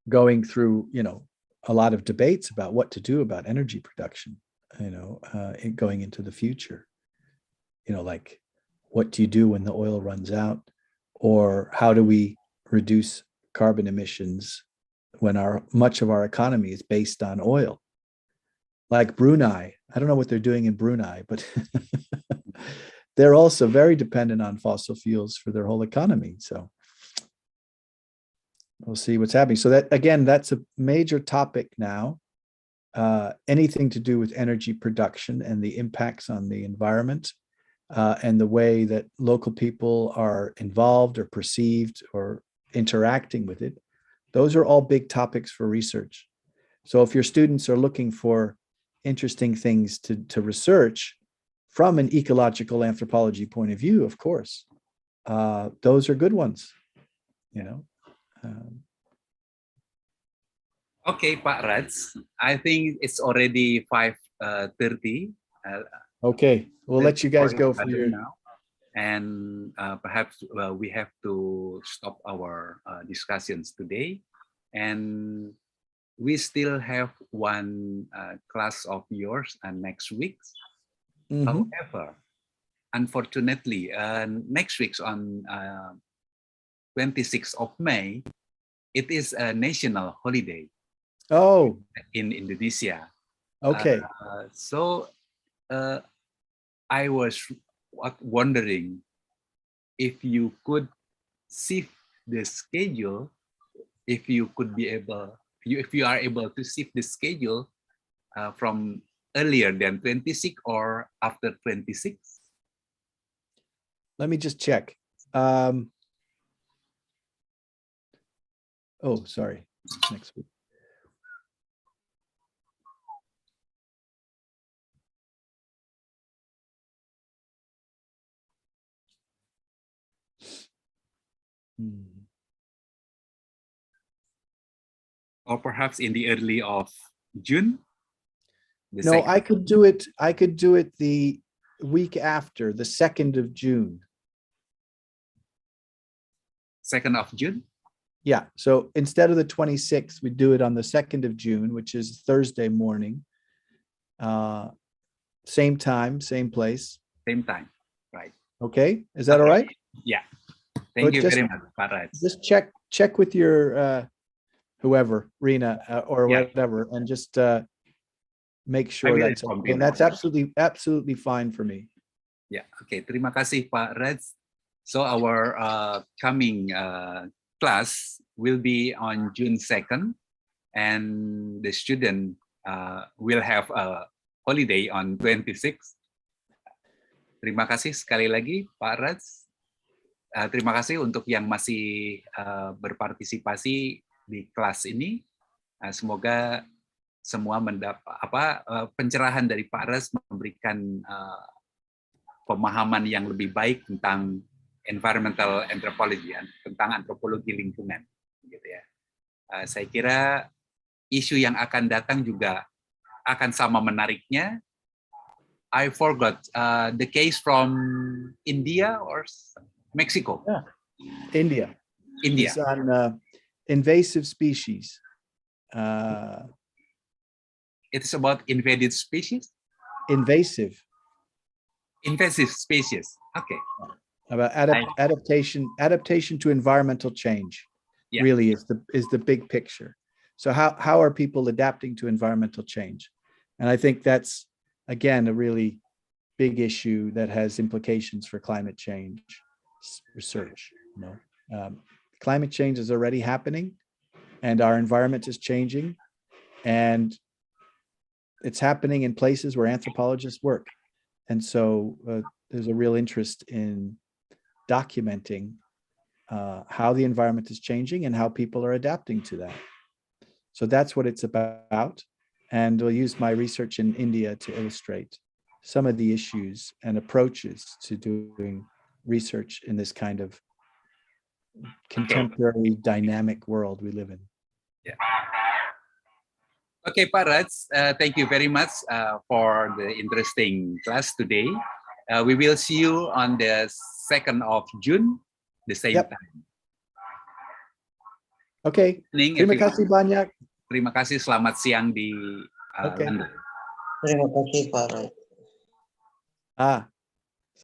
going through, you know, a lot of debates about what to do about energy production, you know, going into the future. You know, like, what do you do when the oil runs out? Or how do we reduce carbon emissions when much of our economy is based on oil? Like Brunei, I don't know what they're doing in Brunei, but they're also very dependent on fossil fuels for their whole economy. So we'll see what's happening. So that, again, that's a major topic now. Anything to do with energy production and the impacts on the environment, and the way that local people are involved or perceived or interacting with it. Those are all big topics for research. So if your students are looking for interesting things to research from an ecological anthropology point of view, of course, those are good ones, you know. Okay, Pak Raj, I think it's already 5:30. Okay, we'll let you guys go for your now, and perhaps we have to stop our discussions today, and we still have one class of yours next week. However, unfortunately, next week on 26th of May, it is a national holiday. Oh, in Indonesia. Okay. So I was wondering if you could shift the schedule, if you are able to shift the schedule from earlier than 26 or after 26. Let me just check. Oh, sorry. Next week. Or perhaps in the early of June? No, I could do it. I could do it the week after, the 2nd of June. 2nd of June? Yeah. So instead of the 26th, we do it on the 2nd of June, which is Thursday morning. Same time, same place. Same time, right? Okay. Is that all right? Yeah. Thank you very much, Faraj. Just check with your whoever, Rina, or whatever, and just make sure that's okay. And that's absolutely fine for me. Yeah. Okay. Terima kasih, Pak Raj. So our coming class will be on June 2nd, and the student will have a holiday on 26th. Terima kasih sekali lagi, Pak Raj. Terima kasih untuk yang masih berpartisipasi di kelas ini. Semoga semua mendapat pencerahan dari Pak Raj memberikan pemahaman yang lebih baik tentang environmental anthropology, tentang antropologi lingkungan, gitu ya. Saya kira isu yang akan datang juga akan sama menariknya. I forgot the case from India or Mexico. Yeah. India. India. It's on invasive species. It's about invaded species. Invasive species. Okay. About adaptation to environmental change. Yeah. really is the big picture. So how are people adapting to environmental change? And I think that's, again, a really big issue that has implications for climate change research. Climate change is already happening, and our environment is changing, and it's happening in places where anthropologists work. And so there's a real interest in documenting how the environment is changing and how people are adapting to that. So that's what it's about. And we'll use my research in India to illustrate some of the issues and approaches to doing research in this kind of contemporary dynamic world we live in. Yeah. Okay, Pak Raj, thank you very much for the interesting class today. We will see you on the 2nd of June, the same time. Okay, terima kasih banyak. Terima kasih, selamat siang di London. Terima kasih Pak Raj.